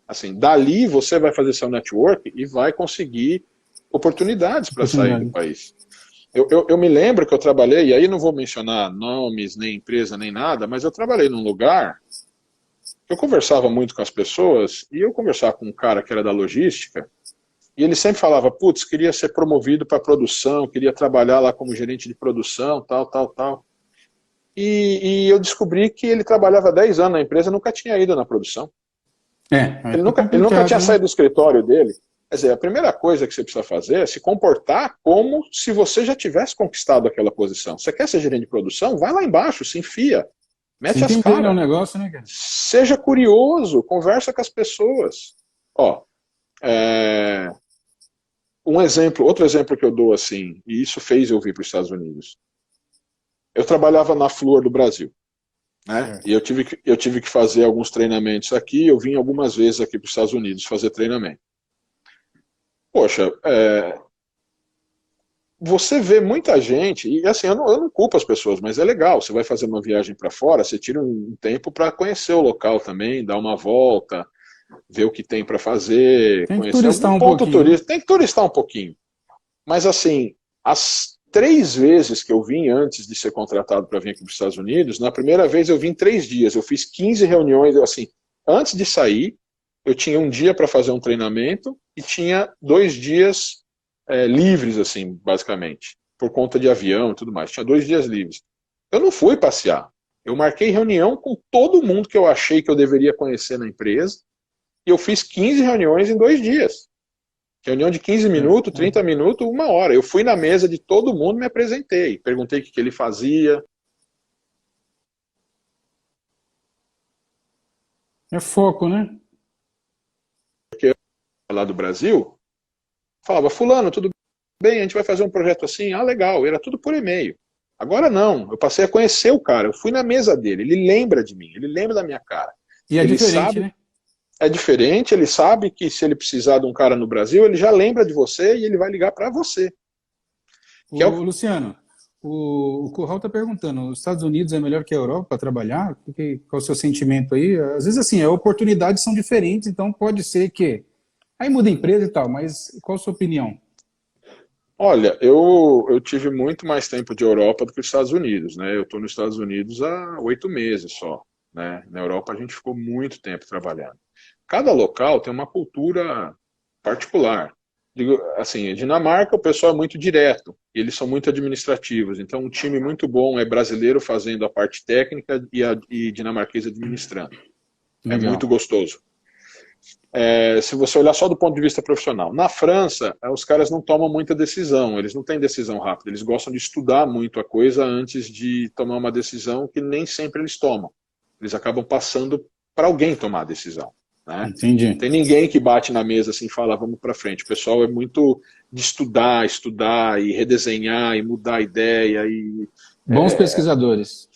Assim, dali você vai fazer seu network e vai conseguir oportunidades para sair do Oportunidade. país. Eu me lembro que eu trabalhei, e aí não vou mencionar nomes, nem empresa, nem nada, mas eu trabalhei num lugar que eu conversava muito com as pessoas, e eu conversava com um cara que era da logística, e ele sempre falava, putz, queria ser promovido para produção, queria trabalhar lá como gerente de produção, tal, tal, tal. e eu descobri que ele trabalhava há 10 anos na empresa e nunca tinha ido na produção. Ele nunca tinha saído do escritório dele. Quer dizer, a primeira coisa que você precisa fazer é se comportar como se você já tivesse conquistado aquela posição. Você quer ser gerente de produção? Vai lá embaixo, se enfia, mete as caras. Um negócio, né, cara? Seja curioso, conversa com as pessoas. Ó, outro exemplo que eu dou assim, e isso fez eu vir para os Estados Unidos. Eu trabalhava na Fluor do Brasil, né? E eu tive que fazer alguns treinamentos aqui. Eu vim algumas vezes aqui para os Estados Unidos fazer treinamento. Poxa, você vê muita gente, e assim, eu não culpo as pessoas, mas é legal. Você vai fazer uma viagem para fora, você tira um tempo para conhecer o local também, dar uma volta, ver o que tem para fazer, tem que conhecer turistar algum um ponto pouquinho. turístico. Tem que turistar um pouquinho. Mas assim, as 3 vezes que eu vim antes de ser contratado para vir aqui para os Estados Unidos, na primeira vez eu vim 3 dias, eu fiz 15 reuniões, assim, antes de sair, eu tinha um dia para fazer um treinamento e tinha 2 dias livres, assim, basicamente, por conta de avião e tudo mais. Tinha 2 dias livres. Eu não fui passear. Eu marquei reunião com todo mundo que eu achei que eu deveria conhecer na empresa e eu fiz 15 reuniões em 2 dias. Reunião de 15 minutos, 30 minutos, 1 hora. Eu fui na mesa de todo mundo e me apresentei. Perguntei o que ele fazia. É foco, né? Porque lá do Brasil, falava, fulano, tudo bem, a gente vai fazer um projeto assim? Ah, legal. Era tudo por e-mail. Agora não, eu passei a conhecer o cara. Eu fui na mesa dele, ele lembra de mim, ele lembra da minha cara. E é diferente, né? É diferente, ele sabe que se ele precisar de um cara no Brasil, ele já lembra de você e ele vai ligar para você. Luciano, o Curral está perguntando, os Estados Unidos é melhor que a Europa para trabalhar? Qual é o seu sentimento aí? Às vezes, assim, as oportunidades são diferentes, então pode ser que... Aí muda a empresa e tal, mas qual a sua opinião? Olha, eu tive muito mais tempo de Europa do que os Estados Unidos, né? Eu estou nos Estados Unidos há 8 meses só, né? Na Europa a gente ficou muito tempo trabalhando. Cada local tem uma cultura particular. Digo, assim, a Dinamarca o pessoal é muito direto, e eles são muito administrativos, então um time muito bom é brasileiro fazendo a parte técnica e dinamarquês administrando. É Legal. muito gostoso. Se você olhar só do ponto de vista profissional. Na França, os caras não tomam muita decisão, eles não têm decisão rápida, eles gostam de estudar muito a coisa antes de tomar uma decisão que nem sempre eles tomam. Eles acabam passando para alguém tomar a decisão. Né? Entendi. Não tem ninguém que bate na mesa assim e fala, vamos para frente. O pessoal é muito de estudar e redesenhar e mudar a ideia. Bons pesquisadores.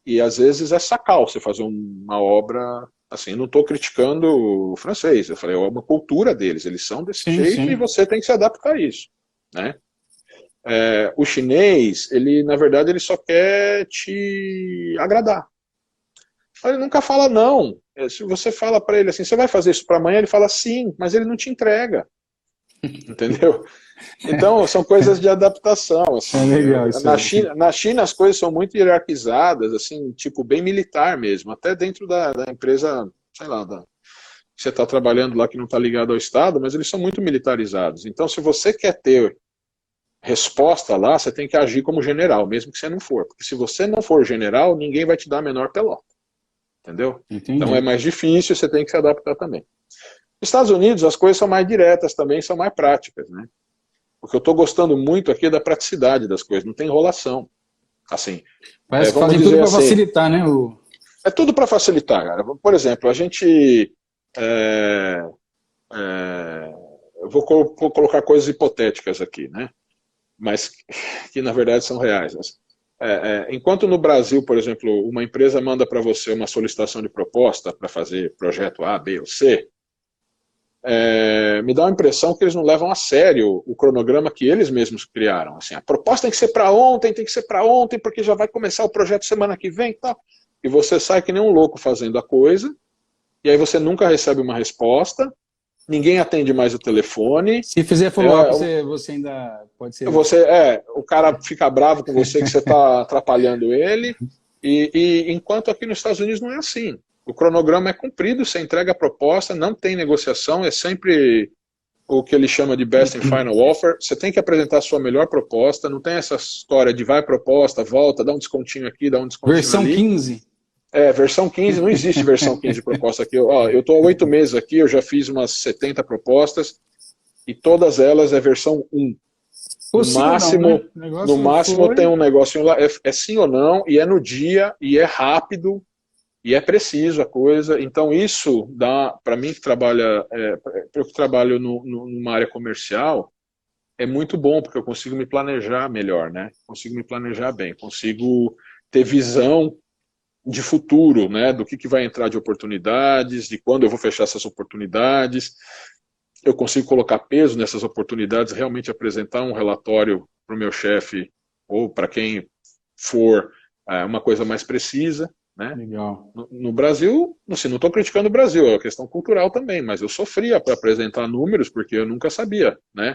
E às vezes é sacal você fazer uma obra. Assim, não estou criticando o francês, eu falei, é uma cultura deles, eles são desse jeito e você tem que se adaptar a isso. Né? O chinês, ele na verdade ele só quer te agradar. Ele nunca fala não. Se você fala para ele assim, você vai fazer isso para amanhã, ele fala sim, mas ele não te entrega. Entendeu? Então, são coisas de adaptação. Assim. É legal isso na China, as coisas são muito hierarquizadas, assim, tipo, bem militar mesmo. Até dentro da empresa, sei lá, que você está trabalhando lá que não está ligado ao Estado, mas eles são muito militarizados. Então, se você quer ter resposta lá, você tem que agir como general, mesmo que você não for. Porque se você não for general, ninguém vai te dar a menor pelota. Entendeu? Entendi. Então é mais difícil, você tem que se adaptar também. Nos Estados Unidos, as coisas são mais diretas também, são mais práticas, né? O que eu estou gostando muito aqui é da praticidade das coisas, não tem enrolação. Assim, parece que fazem tudo para facilitar, né? É tudo para facilitar, cara. Por exemplo, a gente... eu vou colocar coisas hipotéticas aqui, né? Mas que na verdade são reais. Enquanto no Brasil, por exemplo, uma empresa manda para você uma solicitação de proposta para fazer projeto A, B ou C, me dá uma impressão que eles não levam a sério o cronograma que eles mesmos criaram. Assim, a proposta tem que ser para ontem, porque já vai começar o projeto semana que vem e tal. E você sai que nem um louco fazendo a coisa, e aí você nunca recebe uma resposta, ninguém atende mais o telefone. Se fizer follow-up, você ainda pode ser... o cara fica bravo com você que você está atrapalhando ele, e enquanto aqui nos Estados Unidos não é assim. O cronograma é cumprido, você entrega a proposta, não tem negociação, é sempre o que ele chama de Best and Final Offer. Você tem que apresentar a sua melhor proposta, não tem essa história de vai proposta, volta, dá um descontinho aqui, dá um descontinho Versão ali. 15. Versão 15, não existe versão 15 de proposta aqui. Ó, eu estou há 8 meses aqui, eu já fiz umas 70 propostas, e todas elas é versão 1. Ou No sim ou máximo, não, né? O negócio no máximo foi- tem um negocinho lá, é sim ou não, e é no dia, e é rápido, e é preciso a coisa. Então isso dá, para mim que trabalha, eu que trabalho numa área comercial, é muito bom, porque eu consigo me planejar melhor, né? Consigo me planejar bem, consigo ter visão de futuro, né? Do que vai entrar de oportunidades, de quando eu vou fechar essas oportunidades. Eu consigo colocar peso nessas oportunidades, realmente apresentar um relatório para o meu chefe ou para quem for uma coisa mais precisa, né? Legal. No Brasil, assim, não estou criticando o Brasil, é uma questão cultural também, mas eu sofria para apresentar números porque eu nunca sabia, né?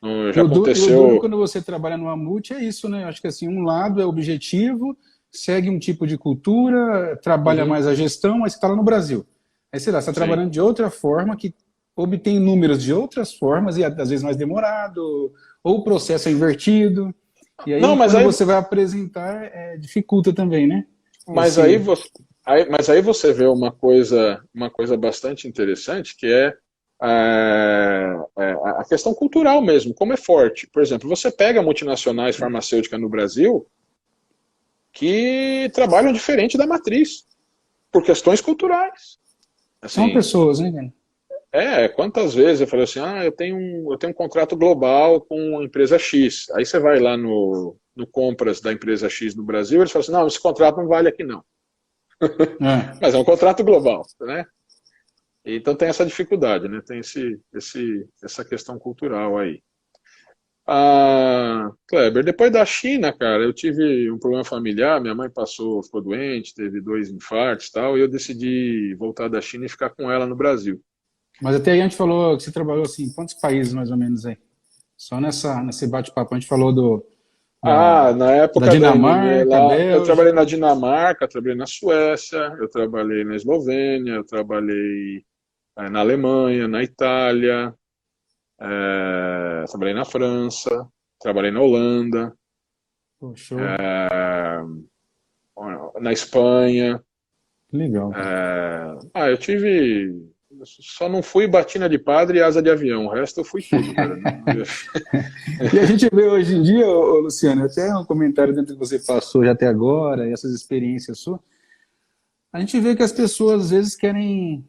E Já o duro aconteceu. quando você trabalha numa multi é isso, né? Acho que assim, um lado é objetivo, segue um tipo de cultura, trabalha Uhum, mais a gestão, mas você está lá no Brasil. Aí, sei lá, você está sim. trabalhando de outra forma, que obtém números de outras formas, e às vezes mais demorado, ou o processo é invertido. E Não, aí, quando você vai apresentar, dificulta também, né? mas aí Esse, você, mas aí você vê uma coisa bastante interessante, que a questão cultural mesmo, como é forte. Por exemplo, você pega multinacionais farmacêuticas no Brasil que trabalham diferente da matriz, por questões culturais. são Assim, pessoas, né, cara? quantas vezes eu falei assim, eu tenho um contrato global com a empresa X. Aí você vai lá no compras da empresa X no Brasil, eles falam assim, não, esse contrato não vale aqui não. É. Mas é um contrato global, né? Então tem essa dificuldade, né? Tem essa questão cultural aí. Kleber, depois da China, cara, eu tive um problema familiar, minha mãe ficou doente, teve 2 infartos e tal, e eu decidi voltar da China e ficar com ela no Brasil. Mas até aí a gente falou que você trabalhou assim, em quantos países mais ou menos aí? Só nesse bate-papo a gente falou Na da época da MBA Dinamarca, lá, eu trabalhei na Bélgica. Dinamarca, trabalhei na Suécia, eu trabalhei na Eslovênia, eu trabalhei na Alemanha, na Itália, trabalhei na França, trabalhei na Holanda, Pô, show. na Espanha. Legal, cara. Eu tive. Só não fui batina de padre e asa de avião. O resto eu fui tudo, cara. E a gente vê hoje em dia, Luciano, até um comentário dentro do que você passou já até agora, essas experiências suas, a gente vê que as pessoas às vezes querem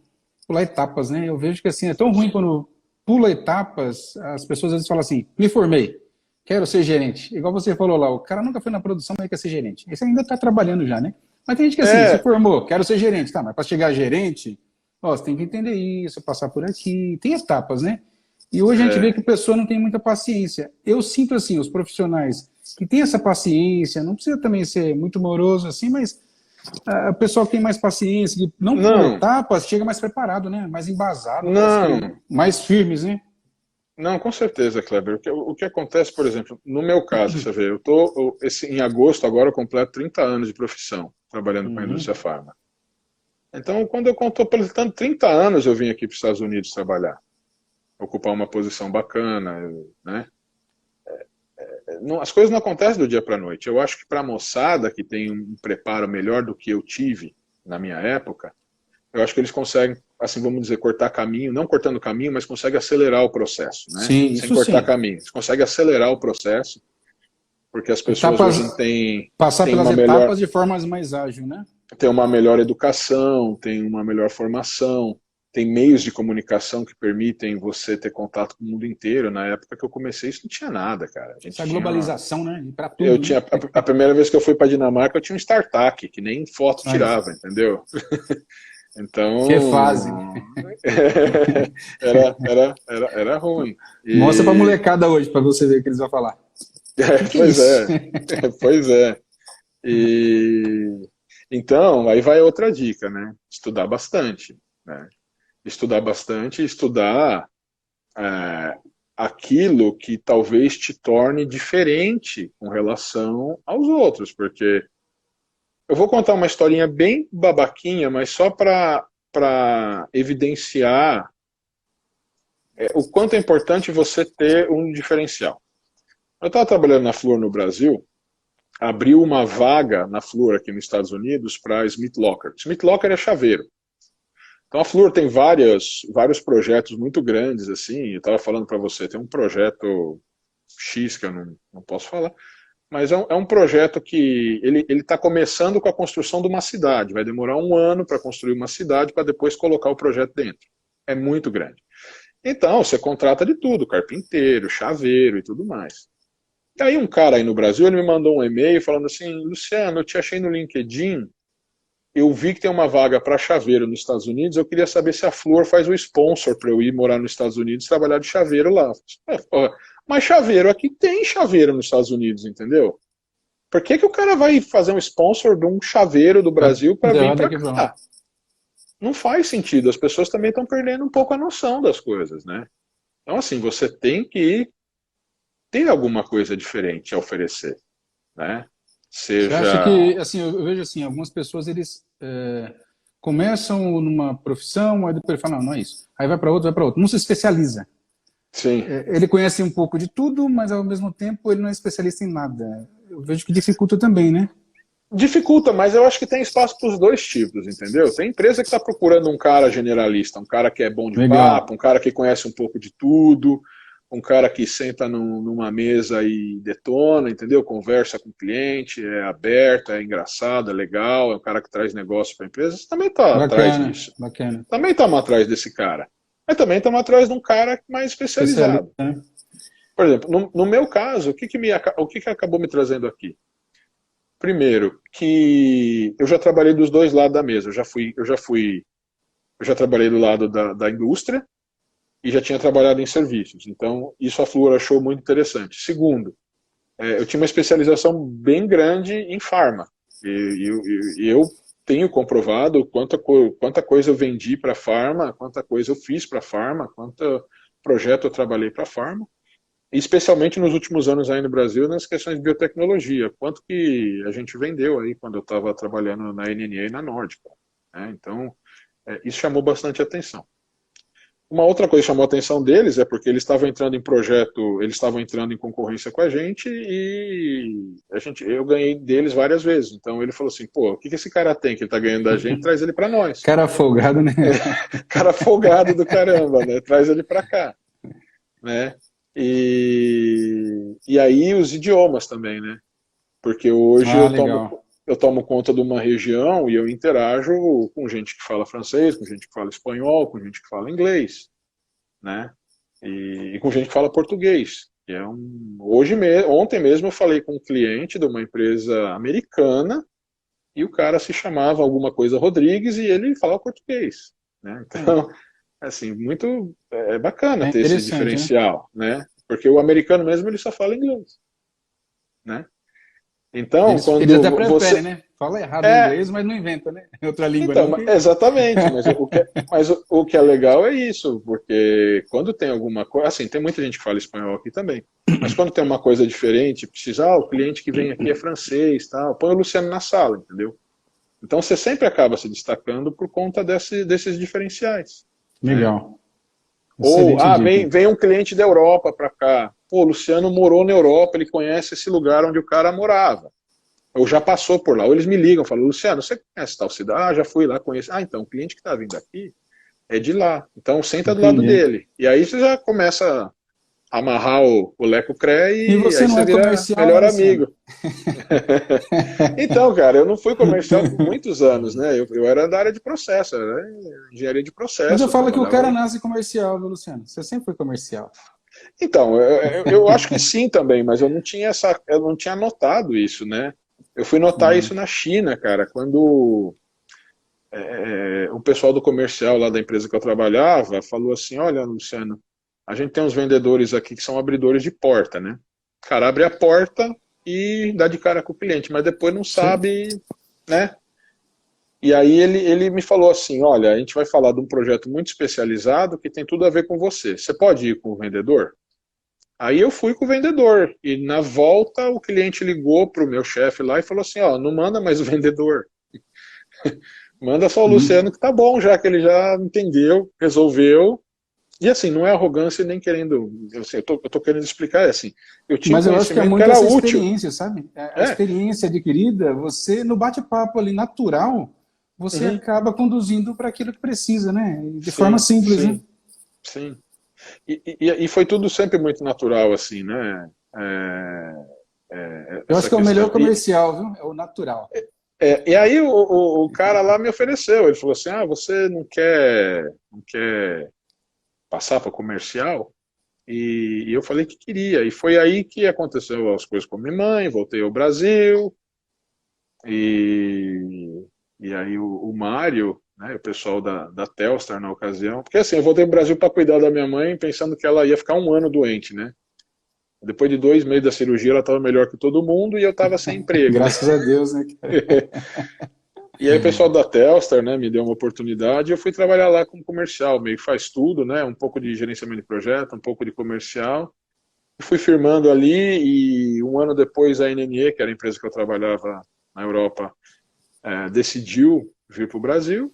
pular etapas, né? Eu vejo que assim, é tão ruim quando pula etapas, as pessoas às vezes falam assim, me formei, quero ser gerente. Igual você falou lá, o cara nunca foi na produção, mas quer ser gerente. Esse ainda está trabalhando já, né? Mas tem gente que assim, se É, formou, quero ser gerente, tá, mas para chegar a gerente, ó, você tem que entender isso, passar por aqui, tem etapas, né? E hoje a gente vê é, que a pessoa não tem muita paciência. Eu sinto assim, os profissionais que têm essa paciência, não precisa também ser muito moroso assim, mas o pessoal que tem mais paciência, que não pula não, etapas, chega mais preparado, né? Mais embasado, parece que não, mais firmes, né? não, com certeza, Kleber. O que acontece, por exemplo, no meu caso, você vê, em agosto agora eu completo 30 anos de profissão, trabalhando com a indústria Uhum. farma. Então, quando eu estou completando 30 anos, eu vim aqui para os Estados Unidos trabalhar, ocupar uma posição bacana, né? As coisas não acontecem do dia para a noite. Eu acho que para a moçada que tem um preparo melhor do que eu tive na minha época, eu acho que eles conseguem, assim, vamos dizer, cortar caminho, não cortando caminho, mas conseguem acelerar o processo, né? Sim, Sem isso cortar sim. caminho. Eles conseguem acelerar o processo, porque as pessoas hoje Etapas, passar pelas etapas de forma mais ágil, né? têm uma melhor educação, têm uma melhor formação, tem meios de comunicação que permitem você ter contato com o mundo inteiro. Na época que eu comecei, isso não tinha nada, cara. A gente Essa tinha. globalização, né? Para Eu tudo, né? tinha a primeira vez que eu fui para Dinamarca, eu tinha um StarTAC, que nem foto Aí, tirava, entendeu? que fase. Então, era ruim. Mostra pra E, molecada hoje, para você ver o que eles vão falar. Que é pois isso? é, pois é. E, então, aí vai outra dica, né? Estudar bastante, né? Estudar bastante, estudar é, aquilo que talvez te torne diferente com relação aos outros, porque eu vou contar uma historinha bem babaquinha, mas só para evidenciar o quanto é importante você ter um diferencial. Eu estava trabalhando na Fluor no Brasil, abriu uma vaga na Fluor aqui nos Estados Unidos para Smith Locker. Smith Locker é chaveiro. Então a Fluor tem vários projetos muito grandes, assim, eu estava falando para você, tem um projeto X que eu não posso falar, mas é um projeto que ele está começando com a construção de uma cidade, vai demorar um ano para construir uma cidade para depois colocar o projeto dentro. É muito grande. Então você contrata de tudo, carpinteiro, chaveiro e tudo mais. E aí um cara aí no Brasil, ele me mandou um e-mail falando assim, Luciano, eu te achei no LinkedIn, eu vi que tem uma vaga para chaveiro nos Estados Unidos, eu queria saber se a Fluor faz o sponsor para eu ir morar nos Estados Unidos e trabalhar de chaveiro lá. Mas chaveiro, aqui tem chaveiro nos Estados Unidos, entendeu? Por que o cara vai fazer um sponsor de um chaveiro do Brasil para vir para cá? Não faz sentido, as pessoas também estão perdendo um pouco a noção das coisas, né? Então assim, você tem que ter alguma coisa diferente a oferecer, né? Você acha que, assim, eu vejo assim, algumas pessoas, eles começam numa profissão, aí depois falam, não é isso. Aí vai para outra, não se especializa. Sim. Ele conhece um pouco de tudo, mas ao mesmo tempo ele não é especialista em nada. Eu vejo que dificulta também, né? Dificulta, mas eu acho que tem espaço para os dois tipos, entendeu? Tem empresa que está procurando um cara generalista, um cara que é bom de papo, um cara que conhece um pouco de tudo, um cara que senta numa mesa e detona, entendeu? Conversa com o cliente, é aberto, é engraçado, é legal, é um cara que traz negócio para a empresa. Você também está atrás disso. Bacana. Também estamos atrás desse cara. Mas também estamos atrás de um cara mais especializado. Né? Por exemplo, no meu caso, o que acabou me trazendo aqui? Primeiro, que eu já trabalhei dos dois lados da mesa. Eu já trabalhei do lado da indústria, e já tinha trabalhado em serviços. Então, isso a Fluor achou muito interessante. Segundo, eu tinha uma especialização bem grande em farma. E eu tenho comprovado quanta coisa eu vendi para farma, quanta coisa eu fiz para farma, quanto projeto eu trabalhei para farma. Especialmente nos últimos anos aí no Brasil, nas questões de biotecnologia. Quanto que a gente vendeu aí quando eu estava trabalhando na NNA e na Nórdica. Né? Então, isso chamou bastante atenção. Uma outra coisa que chamou a atenção deles é porque eles estavam entrando em projeto, eles estavam entrando em concorrência com a gente e eu ganhei deles várias vezes. Então ele falou assim, pô, o que esse cara tem que ele tá ganhando da gente, traz ele para nós. Cara folgado, né? Cara folgado do caramba, né? Traz ele para cá. Né? E aí os idiomas também, né? Porque hoje eu tomo conta de uma região e eu interajo com gente que fala francês, com gente que fala espanhol, com gente que fala inglês, né? E com gente que fala português. Ontem mesmo eu falei com um cliente de uma empresa americana e o cara se chamava alguma coisa Rodrigues e ele falava português, né? Então, assim, muito bacana ter esse diferencial, né? Porque o americano mesmo ele só fala inglês, né? Então, eles até preferem, né? Fala errado em inglês, mas não inventa, né? Outra língua. Então, exatamente, mas o que é legal é isso, porque quando tem alguma coisa, assim, tem muita gente que fala espanhol aqui também, mas quando tem uma coisa diferente, o cliente que vem aqui é francês, tal, põe o Luciano na sala, entendeu? Então você sempre acaba se destacando por conta desses diferenciais. Legal. Né? Ou, vem um cliente da Europa para cá. Pô, o Luciano morou na Europa, ele conhece esse lugar onde o cara morava. Ou já passou por lá. Ou eles me ligam, falam, Luciano, você conhece tal cidade? Ah, já fui lá, conheço. Ah, então, o cliente que está vindo aqui é de lá. Então, senta do lado dele. E aí você já começa a amarrar o Leco Cré e você aí não você vira comercial, melhor amigo. Então, cara, eu não fui comercial por muitos anos, né? Eu era da área de processo, era engenharia de processo. Mas eu falo que o cara nasce comercial, viu, Luciano? Você sempre foi comercial. Então, eu acho que sim também, mas eu não tinha notado isso, né? Eu fui notar isso na China, cara, quando o pessoal do comercial lá da empresa que eu trabalhava falou assim, olha, Luciano, a gente tem uns vendedores aqui que são abridores de porta, né? O cara abre a porta e dá de cara com o cliente, mas depois não sabe, né? E aí ele me falou assim, olha, a gente vai falar de um projeto muito especializado que tem tudo a ver com você. Você pode ir com o vendedor? Aí eu fui com o vendedor. E na volta o cliente ligou para o meu chefe lá e falou assim, ó, não manda mais o vendedor. Manda só o Luciano que tá bom, já que ele já entendeu, resolveu. E assim, não é arrogância nem querendo, assim, eu tô querendo explicar, é assim, eu tinha um Mas eu acho que é conhecimento que muito era essa útil. experiência, sabe? A É, experiência adquirida, você, no bate-papo ali natural, você uhum, acaba conduzindo para aquilo que precisa, né? De forma sim, simples, né? sim, sim. E foi tudo sempre muito natural, assim, né? Eu acho Essa que é o melhor questão. comercial, viu? É o natural. E aí o cara lá me ofereceu, ele falou assim, ah, você não quer passar para comercial? E eu falei que queria. E foi aí que aconteceu as coisas com a minha mãe, voltei ao Brasil, e, e aí o Mário, né, o pessoal da Telstar na ocasião, porque assim, eu voltei ao Brasil para cuidar da minha mãe, pensando que ela ia ficar um ano doente, né? Depois de 2 meses da cirurgia, ela estava melhor que todo mundo e eu estava sem emprego, né? Graças a Deus, né, cara? E aí o pessoal da Telstar, né, me deu uma oportunidade e eu fui trabalhar lá como comercial, meio que faz tudo, né? Um pouco de gerenciamento de projeto, um pouco de comercial. Fui firmando ali e um ano depois a NNE, que era a empresa que eu trabalhava na Europa, decidiu vir para o Brasil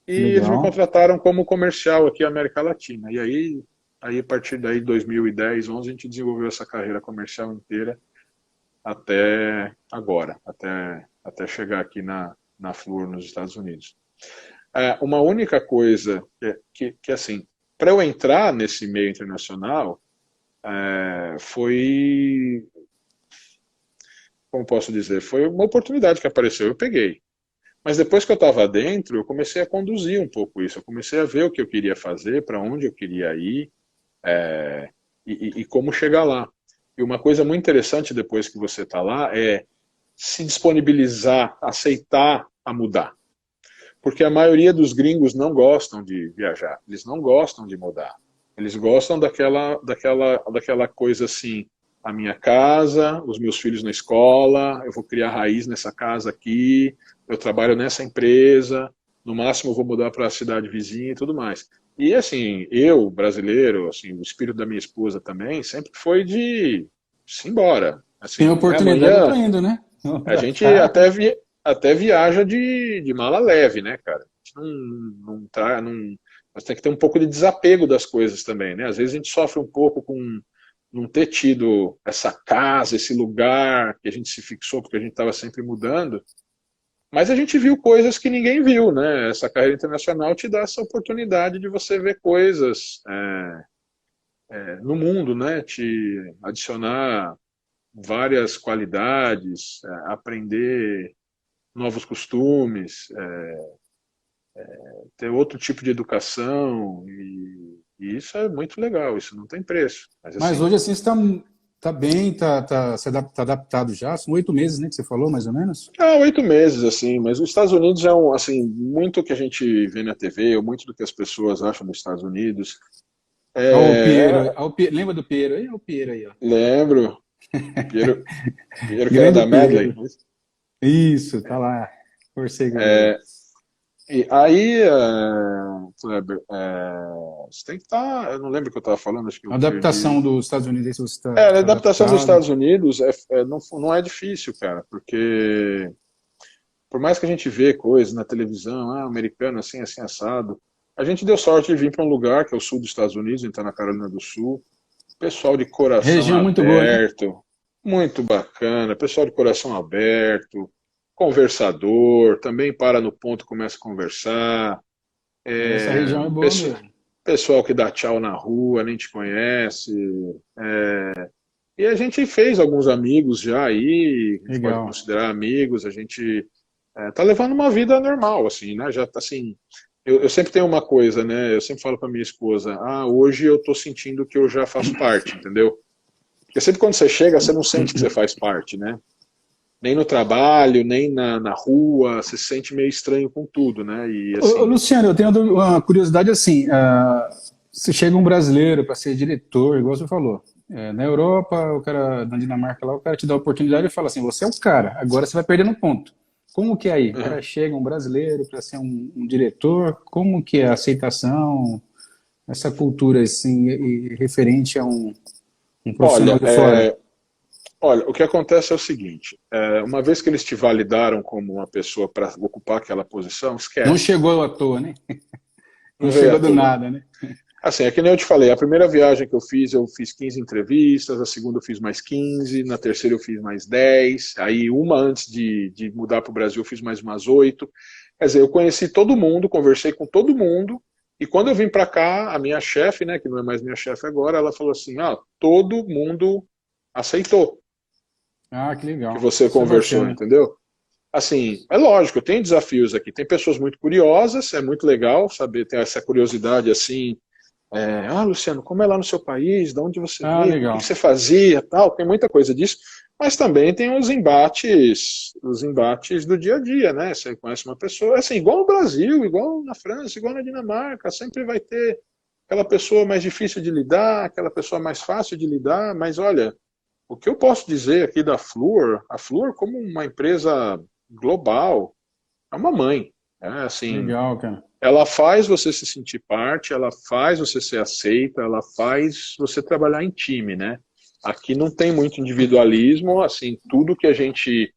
e eles me Legal. contrataram como comercial aqui na América Latina. E aí a partir daí, 2010, 11, a gente desenvolveu essa carreira comercial inteira até agora, até chegar aqui na Fluor, nos Estados Unidos. Uma única coisa que assim, para eu entrar nesse meio internacional, foi, como posso dizer, foi uma oportunidade que apareceu, eu peguei. Mas depois que eu estava dentro, eu comecei a conduzir um pouco isso. Eu comecei a ver o que eu queria fazer, para onde eu queria ir, e como chegar lá. E uma coisa muito interessante depois que você está lá é se disponibilizar, aceitar a mudar. Porque a maioria dos gringos não gostam de viajar, eles não gostam de mudar. Eles gostam daquela coisa assim, a minha casa, os meus filhos na escola, eu vou criar raiz nessa casa aqui, eu trabalho nessa empresa, no máximo eu vou mudar para a cidade vizinha e tudo mais. E assim, eu, brasileiro, assim, o espírito da minha esposa também, sempre foi de se embora. Tem Assim, oportunidade, eu tô amanhã indo, né? a Já gente tá. até viaja de mala leve, né, cara? A gente não tá, não, mas tem que ter um pouco de desapego das coisas também, né? Às vezes a gente sofre um pouco com não ter tido essa casa, esse lugar que a gente se fixou porque a gente estava sempre mudando, mas a gente viu coisas que ninguém viu, né? Essa carreira internacional te dá essa oportunidade de você ver coisas no mundo, né? Te adicionar várias qualidades, aprender novos costumes, ter outro tipo de educação, e isso é muito legal, isso não tem preço. Mas Mas assim, hoje, assim, você tá bem, tá adaptado já. São 8 meses, né, que você falou, mais ou menos? 8 meses, assim, mas os Estados Unidos é assim, muito que a gente vê na TV, ou muito do que as pessoas acham dos Estados Unidos, Olha o é, Piero. Lembra do Piero aí? Olha o Piero aí, ó. lembro, Piero, Piero que era Grande da Medley, Piero. Isso, tá lá. Forcei com ele. e aí, Kleber, você tem que estar, eu não lembro o que eu estava falando, acho que A eu adaptação perdi. dos Estados Unidos, aí, se você A tá adaptação dos adaptado. Estados Unidos não é difícil, cara, porque por mais que a gente vê coisas na televisão, americano assim, assim, assado, a gente deu sorte de vir para um lugar que é o sul dos Estados Unidos, a gente está na Carolina do Sul, pessoal de coração Região muito boa, né? aberto, muito bacana, pessoal de coração aberto, conversador, também para no ponto e começa a conversar, Essa região é boa pessoal, mesmo. pessoal que dá tchau na rua, nem te conhece, e a gente fez alguns amigos já aí, a gente pode Legal. considerar amigos, a gente tá levando uma vida normal, assim, né? Já tá assim. Eu sempre tenho uma coisa, né? Eu sempre falo para minha esposa, hoje eu tô sentindo que eu já faço parte, entendeu? Porque sempre quando você chega, você não sente que você faz parte, né? Nem no trabalho, nem na rua, você se sente meio estranho com tudo, né? E Ô, assim, Luciano, eu tenho uma curiosidade assim. Se chega um brasileiro para ser diretor, igual você falou, na Europa, o cara, na Dinamarca lá, o cara te dá a oportunidade e fala assim: você é o cara, agora você vai perder no ponto. Como que é aí? O cara chega, um brasileiro, para ser um diretor, como que é a aceitação, essa cultura assim, referente a um profissional olha, de fora? olha, o que acontece é o seguinte: uma vez que eles te validaram como uma pessoa para ocupar aquela posição, Não esquece. chegou à toa, né? Não Não veio à chegou do toa. nada, né? Assim, é que nem eu te falei, a primeira viagem que eu fiz 15 entrevistas, a segunda eu fiz mais 15, na terceira eu fiz mais 10, aí uma antes de mudar para o Brasil eu fiz mais umas 8. Quer dizer, eu conheci todo mundo, conversei com todo mundo, e quando eu vim para cá, a minha chefe, né, que não é mais minha chefe agora, ela falou assim, todo mundo aceitou Ah, que que legal. você Isso é conversou, bacana. entendeu? Assim, é lógico, tem desafios aqui, tem pessoas muito curiosas, é muito legal saber ter essa curiosidade assim. Luciano, como é lá no seu país? De onde você Ah, veio? O que legal. você fazia? Tal. Tem muita coisa disso, mas também tem os embates do dia a dia, né? Você conhece uma pessoa, assim, igual no Brasil, igual na França, igual na Dinamarca, sempre vai ter aquela pessoa mais difícil de lidar, aquela pessoa mais fácil de lidar, mas olha, o que eu posso dizer aqui da Fluor, a Fluor como uma empresa global, é uma mãe. Assim, Legal, cara. ela faz você se sentir parte, ela faz você ser aceita, ela faz você trabalhar em time, né? Aqui não tem muito individualismo, assim, tudo que a gente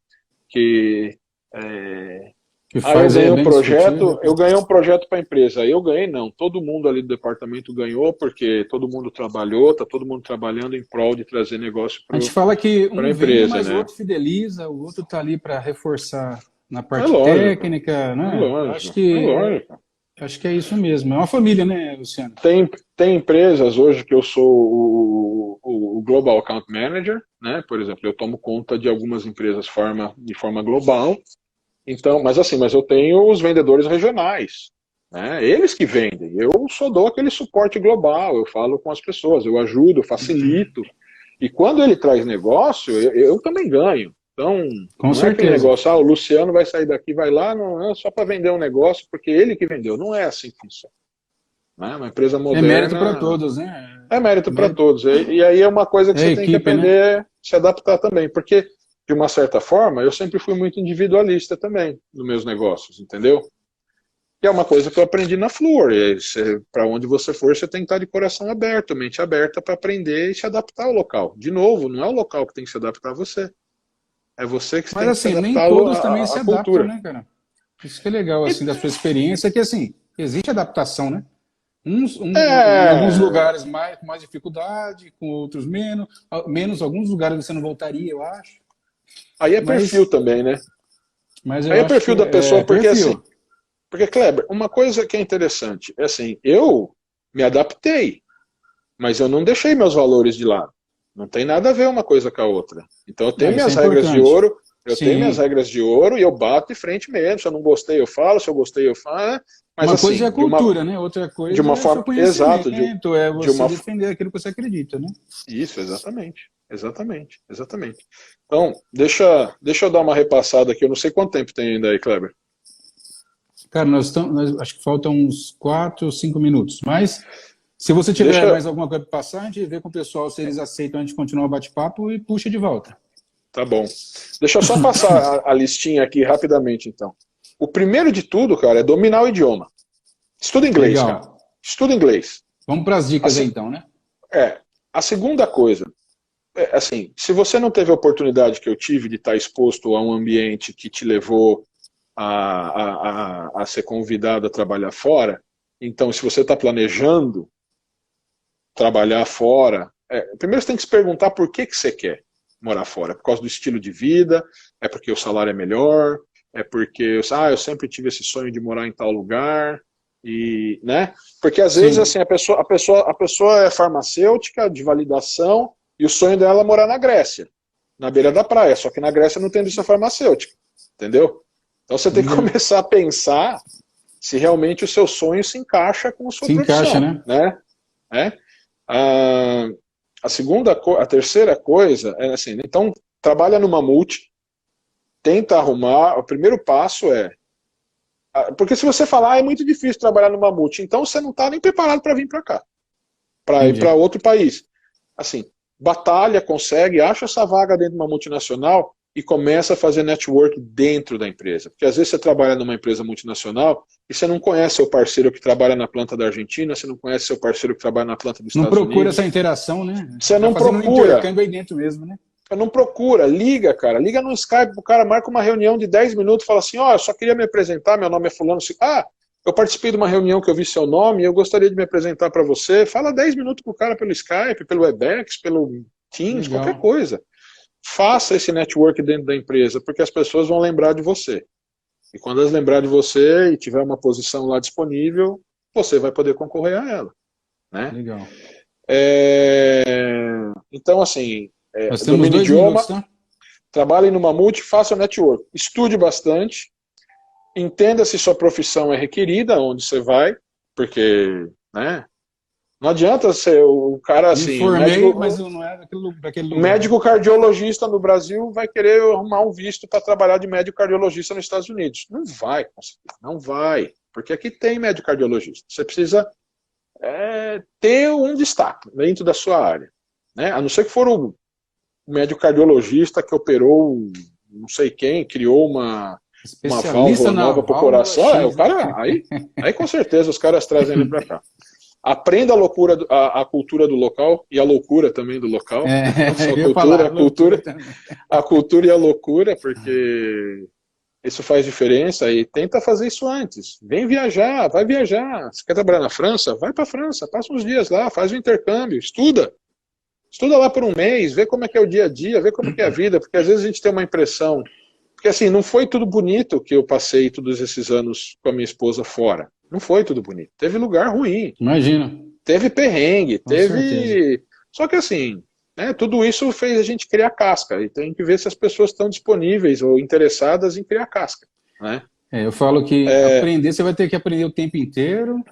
que é, Que faz é bem discutível. eu ganhei um projeto para a empresa. Eu ganhei não, todo mundo ali do departamento ganhou porque todo mundo trabalhou, tá todo mundo trabalhando em prol de trazer negócio A gente fala que para a um vende, empresa, mas o né? outro fideliza, o outro está ali para reforçar na É parte lógico, técnica, é né? lógico, é lógico. Acho que é isso mesmo. É uma família, né, Luciano? Tem empresas hoje que eu sou o Global Account Manager, né? Por exemplo, eu tomo conta de algumas empresas de forma global. Então, mas eu tenho os vendedores regionais, né? Eles que vendem. Eu só dou aquele suporte global, eu falo com as pessoas, eu ajudo, eu facilito. E quando ele traz negócio, eu também ganho. Então, Com não é aquele certeza. negócio, o Luciano vai sair daqui, vai lá, não é só para vender um negócio, porque ele que vendeu. Não é assim que funciona. Né? Uma empresa É mérito para moderna todos, né? é mérito para Mérito todos. E aí é uma coisa que é você tem que equipe, né? aprender a se adaptar também. Porque, de uma certa forma, eu sempre fui muito individualista também nos meus negócios, entendeu? Que é uma coisa que eu aprendi na Fluor. Para onde você for, você tem que estar de coração aberto, mente aberta para aprender e se adaptar ao local. De novo, não é o local que tem que se adaptar a você. É você que Mas tem que se assim, nem adaptar todos também se à adaptam, cultura. né, cara? Isso que é legal, E, assim, da sua experiência, que assim, existe adaptação, né? Em alguns é, lugares com mais dificuldade, com outros menos, alguns lugares você não voltaria, eu acho. aí é perfil Mas, também, né? mas eu Aí é acho que perfil da é pessoa, porque assim, perfil. porque, Kleber, uma coisa que é interessante é assim, eu me adaptei, mas eu não deixei meus valores de lado. Não tem nada a ver uma coisa com a outra. Então eu Ah, tenho isso é minhas regras de importante. ouro, Sim. e eu bato de frente mesmo. Se eu não gostei, eu falo, se eu gostei, eu falo. Mas Uma coisa é assim, a cultura, né? Outra de coisa uma é o seu forma, exato, conhecimento, é de você uma, defender aquilo que você acredita, né? isso, exatamente, exatamente, exatamente. Então, deixa eu dar uma repassada aqui, eu não sei quanto tempo tem ainda aí, Kleber. Cara, acho que faltam uns 4 ou 5 minutos. Mas se você tiver Deixa, mais alguma coisa para passar, a gente vê com o pessoal se eles aceitam a gente continuar o bate-papo e puxa de volta. tá bom. Deixa eu só passar a listinha aqui rapidamente, então. O primeiro de tudo, cara, é dominar o idioma. Estuda inglês, cara. Legal. Estuda inglês. Vamos para as A, dicas aí se- então, né? a segunda coisa, assim, se você não teve a oportunidade que eu tive de estar exposto a um ambiente que te levou a ser convidado a trabalhar fora, então, se você está planejando trabalhar fora, primeiro você tem que se perguntar por que você quer morar fora. É por causa do estilo de vida, é porque o salário é melhor, é porque eu sempre tive esse sonho de morar em tal lugar, e, né? Porque às vezes Sim. assim a pessoa é farmacêutica de validação e o sonho dela é morar na Grécia, na beira da praia, só que na Grécia não tem indústria farmacêutica, entendeu? Então você tem que Entendi. começar a pensar se realmente o seu sonho se encaixa com a sua Se encaixa, profissão, né? né? É? A, a terceira coisa é assim, então trabalha numa multi, tenta arrumar, o primeiro passo porque se você falar, é muito difícil trabalhar numa multi, então você não está nem preparado para vir para cá, para ir para Entendi. outro país. Assim, batalha, consegue, acha essa vaga dentro de uma multinacional e começa a fazer network dentro da empresa. Porque às vezes você trabalha numa empresa multinacional e você não conhece seu parceiro que trabalha na planta da Argentina, você não conhece seu parceiro que trabalha na planta dos Não Estados procura Unidos. essa interação, né? Você Já não fazendo um procura, intercâmbio aí dentro mesmo, né? não procura, liga, cara. Liga no Skype pro cara, marca uma reunião de 10 minutos, fala assim, eu só queria me apresentar, meu nome é fulano. eu participei de uma reunião que eu vi seu nome, eu gostaria de me apresentar para você. Fala 10 minutos com o cara pelo Skype, pelo Webex, pelo Teams, qualquer Legal. coisa. Faça esse network dentro da empresa, porque as pessoas vão lembrar de você. E quando elas lembrar de você e tiver uma posição lá disponível, você vai poder concorrer a ela, né? Legal. Então, assim, Nós temos domine 2 minutos, idioma, tá? trabalhe no Mamute, faça network, estude bastante, entenda se sua profissão é requerida, onde você vai, porque, né, não adianta ser o cara Me assim, formei, mas não é daquele o lugar. médico cardiologista no Brasil vai querer arrumar um visto para trabalhar de médico cardiologista nos Estados Unidos. Não vai conseguir, não vai, porque aqui tem médico cardiologista. Você precisa ter um destaque dentro da sua área, né? A não ser que for o médico cardiologista que operou não sei quem, criou uma Especialista válvula na nova para o válvula coração, o X, né? cara, aí com certeza os caras trazem ele para cá. Aprenda a loucura, a cultura do local e a loucura também do local. Não só a Eu ia cultura, falar loucura também. a cultura e a loucura, porque isso faz diferença e tenta fazer isso antes. Vem viajar, vai viajar. Você quer trabalhar na França? Vai para a França, passa uns dias lá, faz o intercâmbio, estuda. Estuda lá por um mês, vê como é que é o dia a dia, vê como é que é a vida, porque às vezes a gente tem uma impressão. Porque assim, não foi tudo bonito que eu passei todos esses anos com a minha esposa fora. Não foi tudo bonito. Teve lugar ruim, Imagina, teve perrengue, com certeza. teve. Só que assim, né, tudo isso fez a gente criar casca. E tem que ver se as pessoas estão disponíveis ou interessadas em criar casca, né? Eu falo que aprender, você vai ter que aprender o tempo inteiro,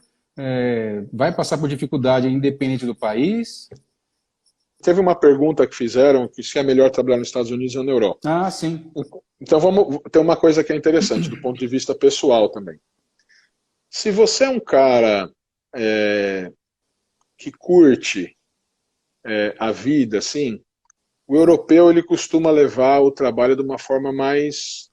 vai passar por dificuldade independente do país. Teve uma pergunta que fizeram que se é melhor trabalhar nos Estados Unidos ou na Europa. Ah, sim. Então vamos ter uma coisa que é interessante do ponto de vista pessoal também. Se você é um cara que curte a vida, assim, o europeu ele costuma levar o trabalho de uma forma mais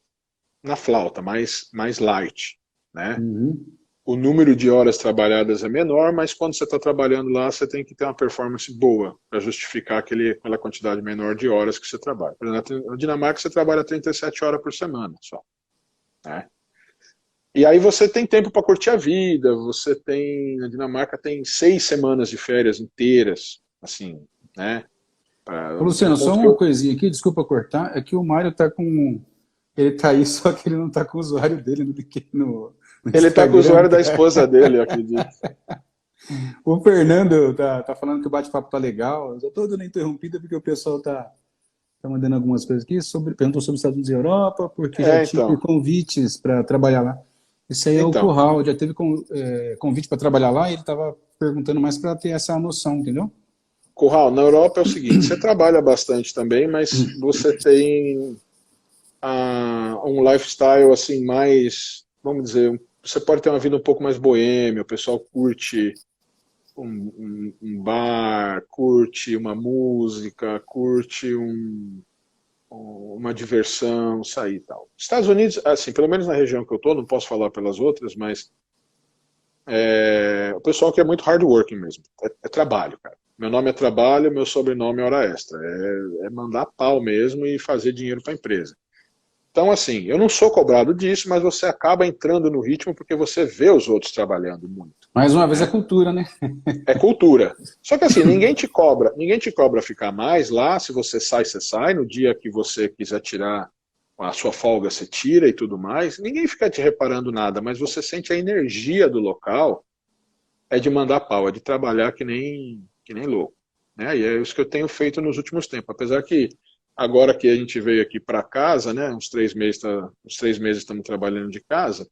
na flauta, mais light, né? Uhum. O número de horas trabalhadas é menor, mas quando você está trabalhando lá, você tem que ter uma performance boa para justificar aquela quantidade menor de horas que você trabalha. Por exemplo, na Dinamarca você trabalha 37 horas por semana só, né? E aí você tem tempo para curtir a vida, na Dinamarca tem 6 semanas de férias inteiras, assim, né? Ô, Um Luciano, só ponto que uma eu... coisinha aqui, desculpa cortar, é que o Mário tá com. Ele tá aí, só que ele não tá com o usuário dele no Ele tá com o Instagram, usuário da cara. esposa dele, eu acredito. O Fernando tá falando que o bate-papo tá legal. Eu tô dando interrompida porque o pessoal tá mandando algumas coisas aqui, perguntou sobre os Estados Unidos e Europa, porque já tive Então. convites para trabalhar lá. Esse aí é o Então, Curral, já teve convite para trabalhar lá e ele estava perguntando mais para ter essa noção, entendeu? Curral, na Europa é o seguinte, você trabalha bastante também, mas você tem um lifestyle assim mais, vamos dizer, você pode ter uma vida um pouco mais boêmia, o pessoal curte um bar, curte uma música, curte uma diversão, sair e tal. Estados Unidos, assim, pelo menos na região que eu estou, não posso falar pelas outras, mas o pessoal que é muito hardworking mesmo. É trabalho, cara. Meu nome é trabalho, meu sobrenome é hora extra. É mandar pau mesmo e fazer dinheiro para a empresa. Então, assim, eu não sou cobrado disso, mas você acaba entrando no ritmo porque você vê os outros trabalhando muito, Mais uma vez é né? cultura, né? É cultura. Só que assim, ninguém te cobra ficar mais lá, se você sai, você sai, no dia que você quiser tirar a sua folga, você tira e tudo mais. Ninguém fica te reparando nada, mas você sente a energia do local, é de mandar pau, é de trabalhar que nem louco, né? E é isso que eu tenho feito nos últimos tempos. Apesar que agora que a gente veio aqui para casa, né? Uns 3 meses estamos trabalhando de casa.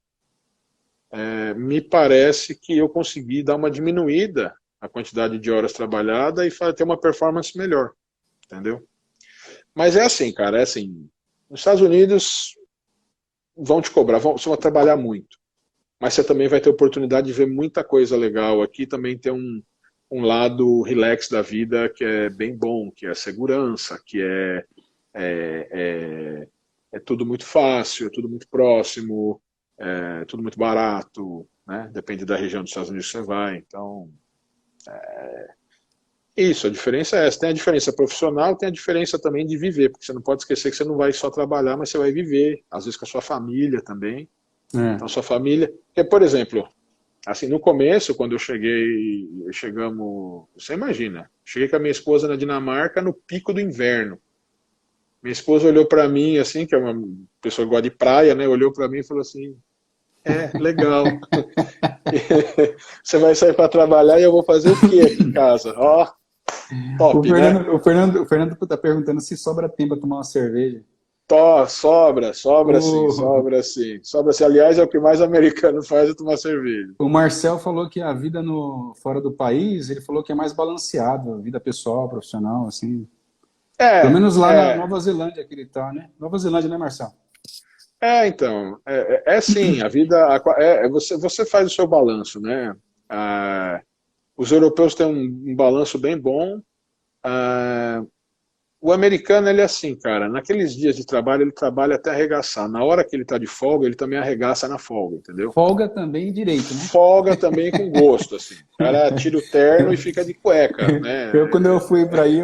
Me parece que eu consegui dar uma diminuída a quantidade de horas trabalhadas e ter uma performance melhor, entendeu? Mas é assim, cara, é assim. Nos Estados Unidos vão te cobrar, você vai trabalhar muito, mas você também vai ter oportunidade de ver muita coisa legal aqui, também tem um lado relax da vida que é bem bom, que é a segurança, que é, é, é tudo muito fácil, é tudo muito próximo, é tudo muito barato, né? Depende da região dos Estados Unidos que você vai. Então, isso, a diferença é essa. Tem a diferença profissional, tem a diferença também de viver, porque você não pode esquecer que você não vai só trabalhar, mas você vai viver, às vezes com a sua família também. É. Então, sua família. Porque, por exemplo, assim, no começo, quando eu cheguei, você imagina, cheguei com a minha esposa na Dinamarca no pico do inverno. Minha esposa olhou para mim, assim, que é uma pessoa que gosta de praia, né? Olhou para mim e falou assim: legal. Você vai sair para trabalhar e eu vou fazer o quê aqui em casa? Ó, top, né? O Fernando tá perguntando se sobra tempo para tomar uma cerveja. Sobra sim, O, sobra sim. Sobra sim. Aliás, é o que mais americano faz é tomar cerveja. o Marcel falou que a vida fora do país, ele falou que é mais balanceado, a vida pessoal, profissional, assim. Pelo É, menos lá na é, Nova Zelândia que ele tá, né? Nova Zelândia, né, Marcel? então, sim, a vida, você faz o seu balanço, né? Ah, os europeus têm um balanço bem bom. Ah, o americano, ele é assim, cara, naqueles dias de trabalho, ele trabalha até arregaçar. Na hora que ele tá de folga, ele também arregaça na folga, entendeu? Folga também direito, né? Folga também com gosto, assim. O cara tira o terno e fica de cueca, Quando né? eu fui para aí,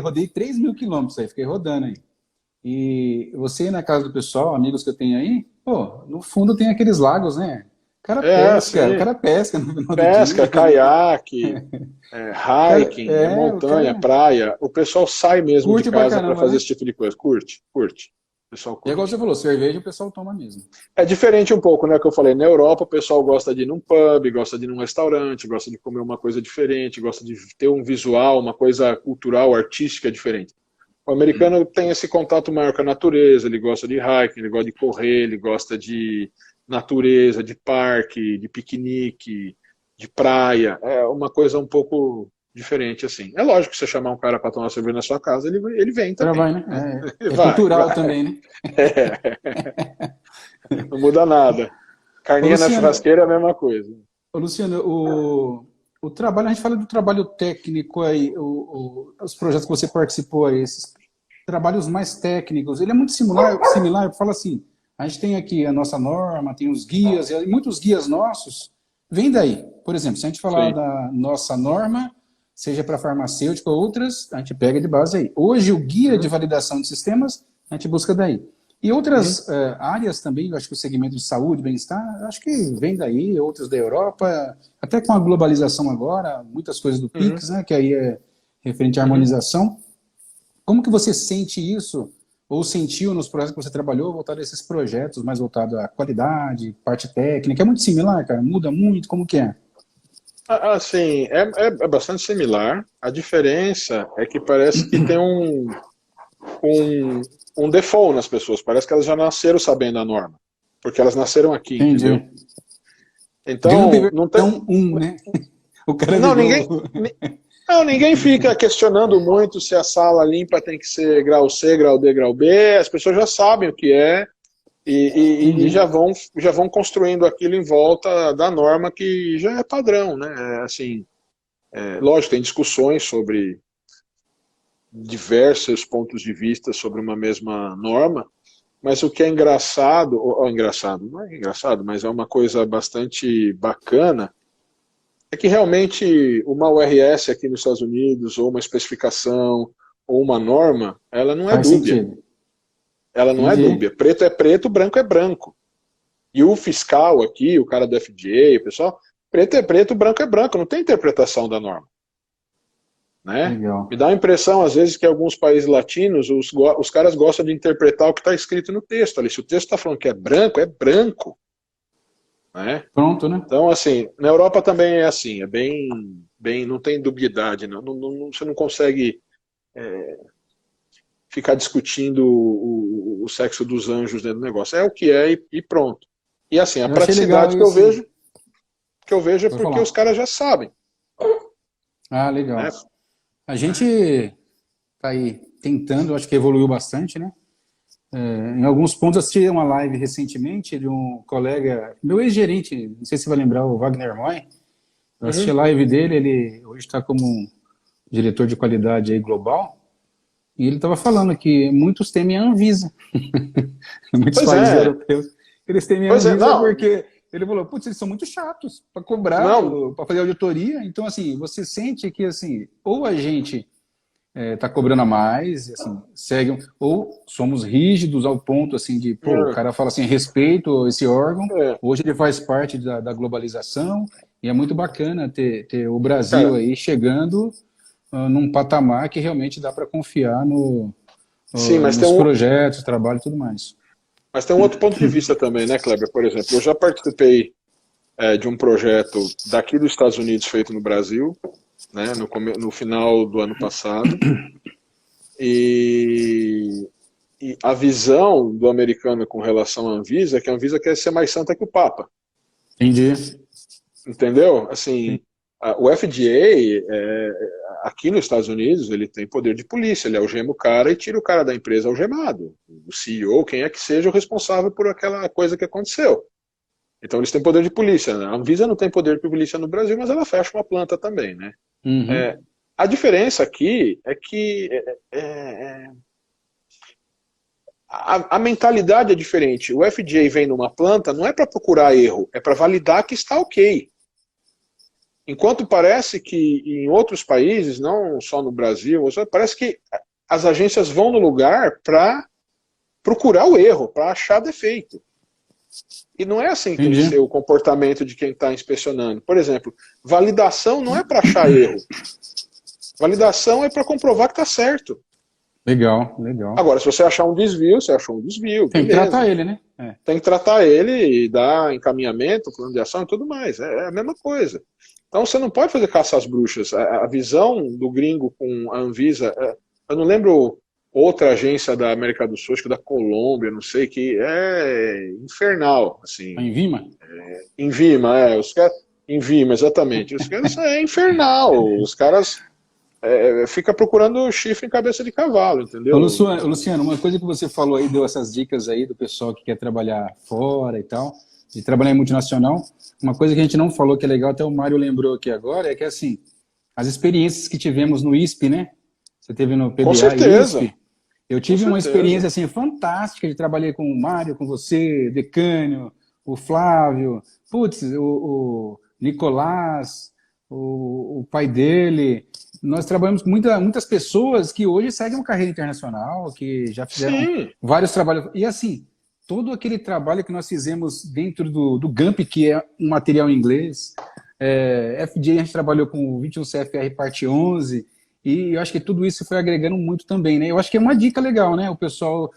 rodei 3.000 quilômetros aí, fiquei rodando aí. E você ir na casa do pessoal, amigos que eu tenho aí, pô, no fundo tem aqueles lagos, né? O Sim. cara pesca no final do Pesca, dia. caiaque, O cara, hiking, o montanha, cara praia. O pessoal sai mesmo de curte pra casa para caramba, fazer né? esse tipo de coisa. Curte, curte. O pessoal E é igual curte. você falou, cerveja o pessoal toma mesmo. É diferente um pouco, né? Que eu falei, na Europa o pessoal gosta de ir num pub, gosta de ir num restaurante, gosta de comer uma coisa diferente, gosta de ter um visual, uma coisa cultural, artística diferente. O americano tem esse contato maior com a natureza, ele gosta de hiking, ele gosta de correr, ele gosta de natureza, de parque, de piquenique, de praia. É uma coisa um pouco diferente, assim. É lógico que você chamar um cara para tomar cerveja na sua casa, ele vem O cara também. vai, né? É Vai, cultural vai. também, né? Não muda nada. Ô, Carninha na Luciano, churrasqueira é a mesma coisa. Ô, Luciano, o trabalho, a gente fala do trabalho técnico aí, os projetos que você participou aí, esses trabalhos mais técnicos, ele é muito similar, eu falo assim, a gente tem aqui a nossa norma, tem os guias, e muitos guias nossos vêm daí. Por exemplo, se a gente falar Sim. da nossa norma, seja para farmacêutica ou outras, a gente pega de base aí. Hoje, o guia de Uhum, validação de sistemas, a gente busca daí. E uhum, outras áreas também, eu acho que o segmento de saúde, bem-estar, acho que vem daí, outras da Europa, até com a globalização agora, muitas coisas do uhum, PIX, né, que aí é referente à uhum. harmonização. Como que você sente isso, ou sentiu nos projetos que você trabalhou, voltado a esses projetos mais voltados à qualidade, parte técnica? É muito similar, cara? Muda muito? Como que é? Assim, é bastante similar. A diferença é que parece que tem um, um default nas pessoas. Parece que elas já nasceram sabendo a norma. Porque elas nasceram aqui, entendeu? Entendi. GAMP Então, não tem. versão 1, né? O cara Não, ligou. ninguém fica questionando muito se a sala limpa tem que ser grau C, grau D, grau B. As pessoas já sabem o que é e Entendi. já vão construindo aquilo em volta da norma que já é padrão, né? Assim, lógico, tem discussões sobre diversos pontos de vista sobre uma mesma norma, mas o que é engraçado, ou engraçado, não é engraçado, mas é uma coisa bastante bacana, é que realmente uma URS aqui nos Estados Unidos, ou uma especificação, ou uma norma, ela não é Faz dúbia. sentido. Ela não é Entendi. dúbia. Preto é preto, branco é branco. E o fiscal aqui, o cara do FDA, o pessoal, preto é preto, branco é branco. Não tem interpretação da norma. Né? Legal. Me dá a impressão, às vezes, que em alguns países latinos, os caras gostam de interpretar o que está escrito no texto. Ali, se o texto está falando que é branco. Né? Pronto, né? Então, assim, na Europa também é assim, é não tem dubiedade, você não consegue ficar discutindo o sexo dos anjos dentro do negócio. É o que é e pronto. E assim, a Eu achei legal praticidade esse. que eu vejo é Pode porque falar. os caras já sabem. Ah, Né? legal. A gente está aí tentando, acho que evoluiu bastante, né? Em alguns pontos, assisti uma live recentemente de um colega, meu ex-gerente, não sei se você vai lembrar, o Wagner Moy. Eu assisti a Uhum. live dele, ele hoje está como diretor de qualidade aí global, e ele estava falando que muitos temem a Anvisa. Muitos Pois países é, europeus, eles temem a Anvisa não, porque ele falou, putz, eles são muito chatos para cobrar, não, para fazer auditoria. Então, assim, você sente que, assim, ou a gente tá cobrando a mais, e, assim, seguem, ou somos rígidos ao ponto assim de, pô, o cara fala assim, respeito esse órgão, É, hoje ele faz parte da globalização, e é muito bacana ter o Brasil cara, aí chegando num patamar que realmente dá para confiar sim, nos projetos, trabalho e tudo mais. mas tem um outro ponto de vista também, né, Kleber? Por exemplo, eu já participei de um projeto daqui dos Estados Unidos feito no Brasil, né, no final do ano passado, e, e a visão do americano com relação à Anvisa é que a Anvisa quer ser mais santa que o Papa. Entendi. Entendeu? Assim, o FDA, aqui nos Estados Unidos, ele tem poder de polícia, ele algema o cara e tira o cara da empresa algemado. O CEO, quem é que seja o responsável por aquela coisa que aconteceu. Então eles têm poder de polícia, né? A Anvisa não tem poder de polícia no Brasil, mas ela fecha uma planta também, né? Uhum. A diferença aqui é que a mentalidade é diferente. O FDA vem numa planta não é para procurar erro, é para validar que está ok. Enquanto parece que em outros países, não só no Brasil, parece que as agências vão no lugar para procurar o erro, para achar defeito. E não é assim que tem que ser Entendi. o comportamento de quem está inspecionando. Por exemplo, validação não é para achar erro. Validação é para comprovar que está certo. Legal, legal. Agora, se você achar um desvio, você achou um desvio, Tem que tratar beleza. ele, né? É. Tem que tratar ele e dar encaminhamento, plano de ação e tudo mais. É a mesma coisa. Então você não pode fazer caça às bruxas. A visão do gringo com a Anvisa, eu não lembro outra agência da América do Sul, acho que da Colômbia, não sei, que é infernal, A assim. Invima? Envima, os caras. Envima, exatamente. Os caras é infernal. Os caras ficam procurando chifre em cabeça de cavalo, Ô, entendeu? Luciano, uma coisa que você falou aí, deu essas dicas aí do pessoal que quer trabalhar fora e tal, de trabalhar em multinacional, uma coisa que a gente não falou que é legal, até o Mário lembrou aqui agora, é que assim, as experiências que tivemos no ISP, né? Você teve no Com PBA e certeza, ISP, eu com tive uma certeza. experiência assim fantástica de trabalhar com o Mário, com você, Decânio, o Flávio, putz, o Nicolás, o pai dele. Nós trabalhamos com muitas pessoas que hoje seguem uma carreira internacional, que já fizeram Sim, vários trabalhos. E assim, todo aquele trabalho que nós fizemos dentro do GAMP, que é um material em inglês, FJ a gente trabalhou com o 21 CFR parte 11, e eu acho que tudo isso foi agregando muito também, né? Eu acho que é uma dica legal, né? O pessoal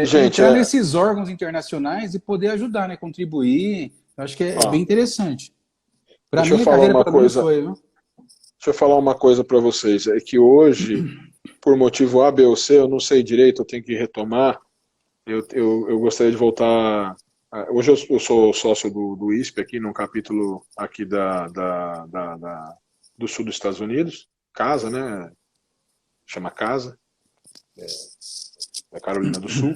gente, entrar nesses órgãos internacionais e poder ajudar, né? Contribuir. Eu acho que é bem ó, interessante. Para deixa eu mim, a falar carreira, uma pelo menos, coisa. foi, viu? Deixa eu falar uma coisa para vocês. É que hoje, por motivo A, B ou C, eu não sei direito, eu tenho que retomar. Eu gostaria de voltar. Hoje eu sou sócio do ISP aqui, num capítulo aqui do sul dos Estados Unidos. Casa, né? Chama Casa, da Carolina do Sul.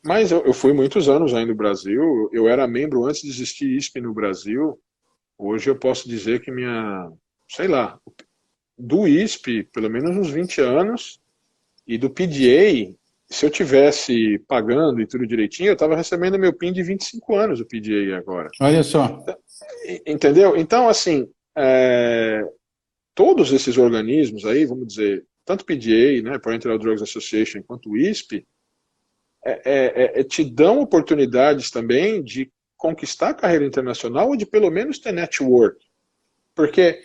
Mas eu fui muitos anos aí no Brasil. Eu era membro antes de existir ISP no Brasil. Hoje eu posso dizer que sei lá, do ISP, pelo menos uns 20 anos, e do PDA, se eu tivesse pagando e tudo direitinho, eu estava recebendo meu PIN de 25 anos do PDA agora. Olha só. Entendeu? Então, assim, todos esses organismos aí, vamos dizer, tanto o PDA, né, Parenteral Drugs Association, quanto o ISP, te dão oportunidades também de conquistar a carreira internacional ou de pelo menos ter network. Porque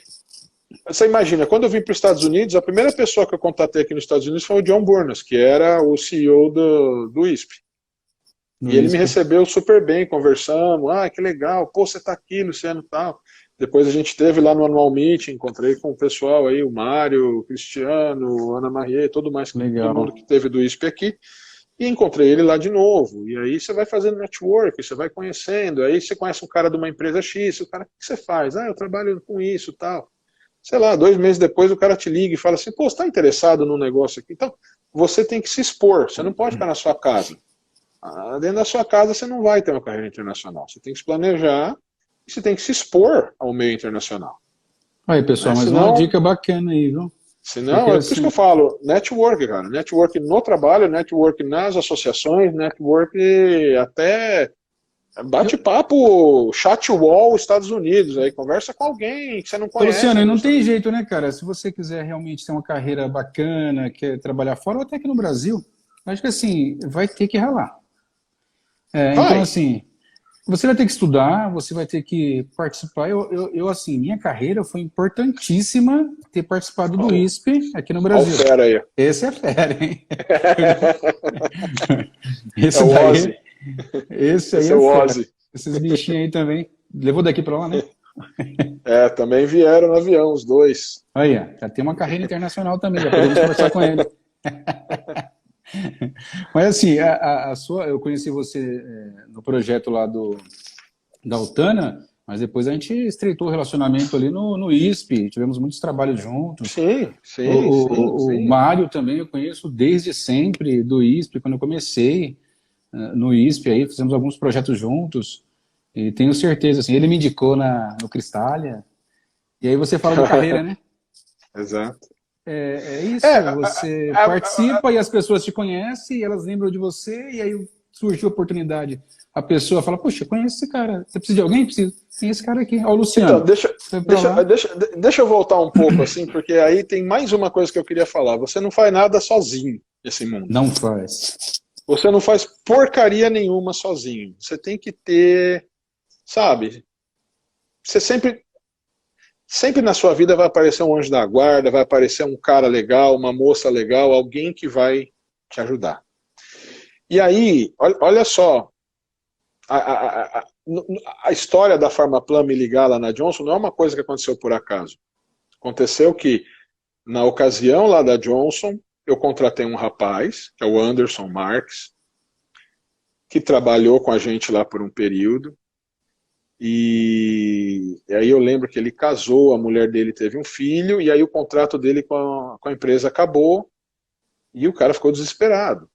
você imagina, quando eu vim para os Estados Unidos, a primeira pessoa que eu contatei aqui nos Estados Unidos foi o John Burness, que era o CEO do ISP. No E ele me ISP. recebeu super bem, conversamos, que legal, pô, você está aqui, Luciano, tal. Depois a gente teve lá no Annual Meeting, encontrei com o pessoal aí, o Mário, o Cristiano, Ana Maria, todo mundo Legal. que teve do ISP aqui, e encontrei ele lá de novo. E aí você vai fazendo network, você vai conhecendo, aí você conhece um cara de uma empresa X, o cara, o que você faz? Eu trabalho com isso, tal. Sei lá, 2 meses depois o cara te liga e fala assim, pô, você está interessado num negócio aqui? Então, você tem que se expor, você não pode ficar na sua casa. Dentro da sua casa você não vai ter uma carreira internacional. Você tem que se planejar e você tem que se expor ao meio internacional. Aí, Né? pessoal, mais uma Senão, dica bacana aí, viu? senão, Porque é por isso que eu assim, falo, network, cara. Network no trabalho, network nas associações, network até Bate-papo, chat wall, Estados Unidos, aí conversa com alguém que você não Ô, conhece. Luciano, e não tem jeito, né, cara? Se você quiser realmente ter uma carreira bacana, quer trabalhar fora ou até aqui no Brasil, acho que assim, vai ter que ralar. Então, Vai. assim, você vai ter que estudar, você vai ter que participar. Assim, minha carreira foi importantíssima ter participado do Ó, ISP aqui no ó o Brasil. fera aí. Esse é fera, hein? É Esse o daí, Ozzy. esse aí Esse é é o fera. Ozzy. Esses bichinhos aí também. Levou daqui pra lá, né? É, também vieram no avião, os dois. Aí, ó, já tem uma carreira internacional também, já podemos conversar com ele. Mas assim, eu conheci você no projeto lá da Altana, mas depois a gente estreitou o relacionamento ali no ISP, tivemos muitos trabalhos juntos. Sim, O, sim, sim, o sim. Mário também eu conheço desde sempre do ISP, quando eu comecei no ISP aí, fizemos alguns projetos juntos, e tenho certeza, assim, ele me indicou no Cristália, e aí você fala de carreira, né? Exato. É É, isso, você participa e as pessoas te conhecem, e elas lembram de você, e aí surgiu a oportunidade. A pessoa fala, poxa, conheço esse cara, você precisa de alguém? Precisa. Tem esse cara aqui, ó, o então, Luciano. deixa, Você vai pra deixa, lá, deixa, deixa eu voltar um pouco, assim, porque aí tem mais uma coisa que eu queria falar. Você não faz nada sozinho nesse mundo. não faz. Você não faz porcaria nenhuma sozinho. Você tem que ter, sabe? Você sempre na sua vida vai aparecer um anjo da guarda, vai aparecer um cara legal, uma moça legal, alguém que vai te ajudar. E aí, olha só, a, a, a, a história da Farmaplan me ligar lá na Johnson não é uma coisa que aconteceu por acaso. Aconteceu que, na ocasião lá da Johnson, eu contratei um rapaz, que é o Anderson Marques, que trabalhou com a gente lá por um período. E aí eu lembro que ele casou, a mulher dele teve um filho, e aí o contrato dele com a empresa acabou, e o cara ficou desesperado.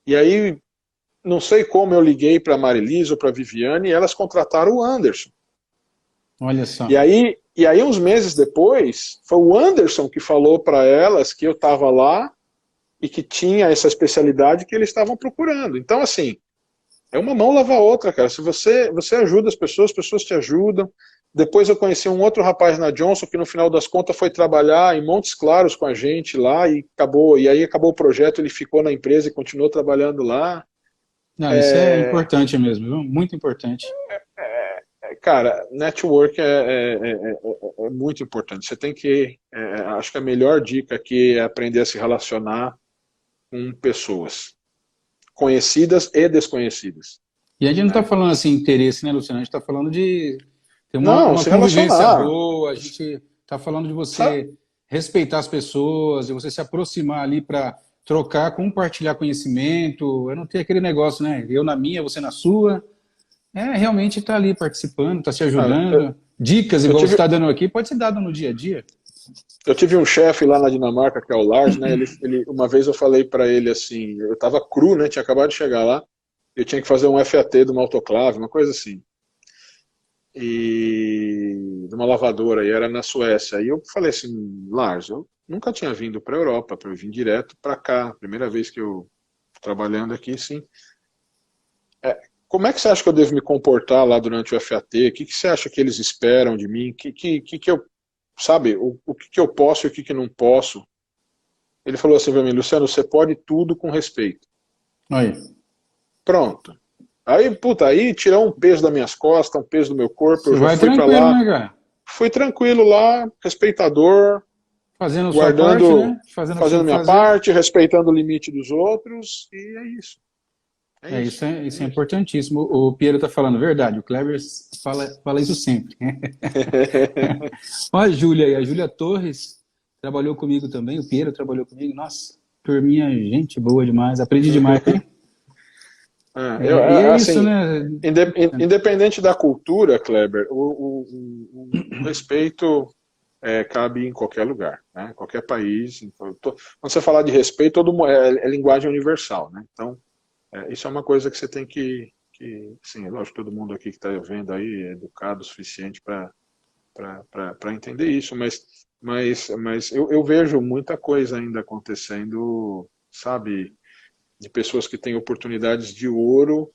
E aí, não sei como eu liguei para a Marilisa ou para a Viviane, e elas contrataram o Anderson. Olha só. E aí, uns meses depois, foi o Anderson que falou para elas que eu estava lá e que tinha essa especialidade que eles estavam procurando. Então, assim, é uma mão lava a outra, cara. Se você ajuda as pessoas te ajudam. Depois eu conheci um outro rapaz na Johnson que no final das contas foi trabalhar em Montes Claros com a gente lá e aí acabou o projeto, ele ficou na empresa e continuou trabalhando lá. Não, isso é importante mesmo, viu? Muito importante. Cara, network é muito importante. Você tem que, acho que a melhor dica aqui é aprender a se relacionar com pessoas, conhecidas e desconhecidas. E a gente não está Né? falando assim interesse, né, Luciano? A gente está falando de ter Não, uma se convivência relacionar. boa, a gente está falando de Sabe? você respeitar as pessoas, de você se aproximar ali para trocar, compartilhar conhecimento. Eu não tenho aquele negócio, né? Eu na minha, você na sua. É realmente estar ali participando, estar se Cara, ajudando. Dicas, eu igual você tive, está dando aqui, pode ser dado no dia a dia. eu tive um chefe lá na Dinamarca, que é o Lars, né? Uma vez eu falei para ele assim, eu estava cru, né? Tinha acabado de chegar lá, eu tinha que fazer um FAT de uma autoclave, uma coisa assim. E de uma lavadora, e era na Suécia. Aí eu falei assim, Lars, eu nunca tinha vindo para a Europa, para eu vir direto para cá, primeira vez que eu trabalhando aqui, sim. Como é que você acha que eu devo me comportar lá durante o FAT? O que você acha que eles esperam de mim? Que eu, sabe, o que eu posso e o que não posso? Ele falou assim para mim, Luciano, você pode tudo com respeito. Aí. Pronto. Aí, puta, aí tirou um peso das minhas costas, um peso do meu corpo, eu Você já vai fui para tranquilo, lá, né, cara? fui tranquilo lá, respeitador, Fazendo a sua parte, guardando, né? Fazendo o que você tem fazendo que minha fazer. parte, respeitando o limite dos outros, e é isso. É É, isso. isso É é isso. importantíssimo. O Piero está falando verdade, o Kleber fala isso sempre. Olha a Júlia aí, a Júlia Torres trabalhou comigo também, o Piero trabalhou comigo. Nossa, turminha, gente boa demais, aprendi demais, hein? E é isso, Assim, né? independente da cultura, Kleber, o respeito cabe em qualquer lugar, né? Qualquer país. Então, quando você falar de respeito, é linguagem universal, né? Então, isso é uma coisa que você tem sim, lógico, todo mundo aqui que está vendo aí é educado o suficiente para entender isso, mas eu vejo muita coisa ainda acontecendo, sabe, de pessoas que têm oportunidades de ouro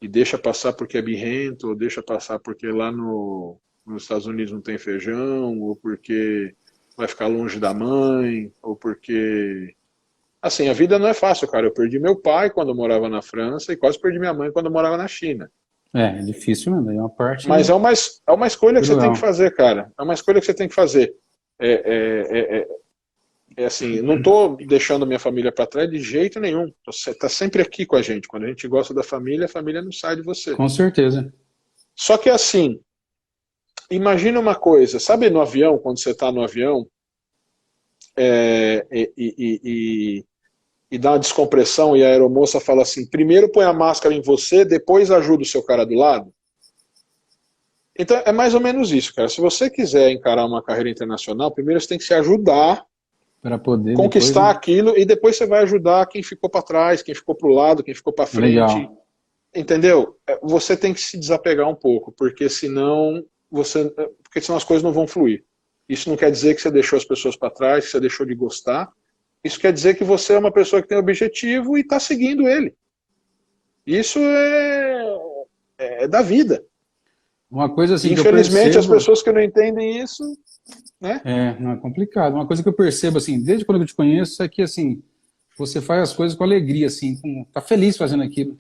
e deixa passar porque é birrento, ou deixa passar porque lá nos Estados Unidos não tem feijão, ou porque vai ficar longe da mãe, ou porque... Assim, a vida não é fácil, cara. Eu perdi meu pai quando eu morava na França e quase perdi minha mãe quando eu morava na China. É difícil mesmo, é uma parte Mas é uma escolha que você tem que cruel. fazer, cara. É uma escolha que você tem que fazer. É, é assim, não estou deixando minha família para trás de jeito nenhum. Você está sempre aqui com a gente. Quando a gente gosta da família, a família não sai de você. Com certeza. Só que assim, imagina uma coisa, sabe no avião, quando você está no avião, é, e dá uma descompressão e a aeromoça fala assim, primeiro põe a máscara em você, depois ajuda o seu cara do lado? Então é mais ou menos isso, cara. Se você quiser encarar uma carreira internacional, primeiro você tem que se ajudar, Para poder depois, conquistar né? aquilo, e depois você vai ajudar quem ficou para trás, quem ficou para o lado, quem ficou para frente. Legal. Entendeu? Você tem que se desapegar um pouco, porque senão as coisas não vão fluir. Isso não quer dizer que você deixou as pessoas para trás, que você deixou de gostar. Isso quer dizer que você é uma pessoa que tem objetivo e está seguindo ele. Isso é da vida. Uma coisa assim que eu Infelizmente, as percebo, pessoas que não entendem isso, né? não é complicado. Uma coisa que eu percebo assim, desde quando eu te conheço, é que assim, você faz as coisas com alegria, assim, tá feliz fazendo aquilo.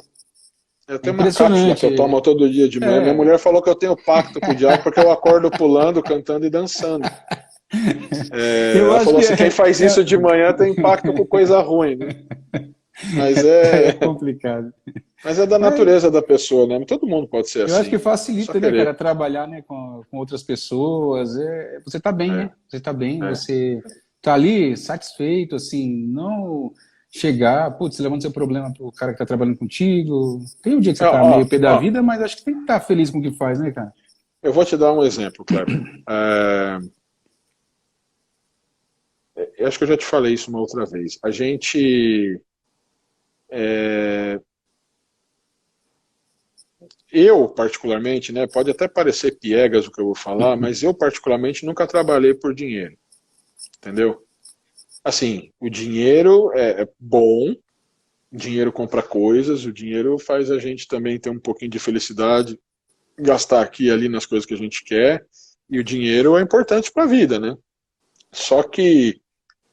Eu É tenho uma cápsula que eu impressionante. tomo todo dia de manhã. Minha É, mulher falou que eu tenho pacto com o diabo porque eu acordo pulando, cantando e dançando. eu Ela acho falou que assim, quem faz isso de manhã tem impacto com coisa ruim, né? Mas é é, complicado. mas é da Mas natureza da pessoa, né? Todo mundo pode ser eu acho que assim. Só facilita, né, cara, querer. trabalhar, né, com outras pessoas. Você tá bem, É, né? Você tá bem, é. você tá ali satisfeito, assim, não chegar, putz, você levanta seu problema pro cara que tá trabalhando contigo. Tem um dia que você Ó, tá ó, meio pé da ó, vida, mas acho que tem que estar feliz com o que faz, né, cara? eu vou te dar um exemplo, Kleber. Eu acho que eu já te falei isso uma outra vez. A gente, eu particularmente, né? Pode até parecer piegas o que eu vou falar, mas eu particularmente nunca trabalhei por dinheiro, entendeu? Assim, o dinheiro é bom, o dinheiro compra coisas, o dinheiro faz a gente também ter um pouquinho de felicidade, gastar aqui e ali nas coisas que a gente quer, e o dinheiro é importante para a vida, né? Só que,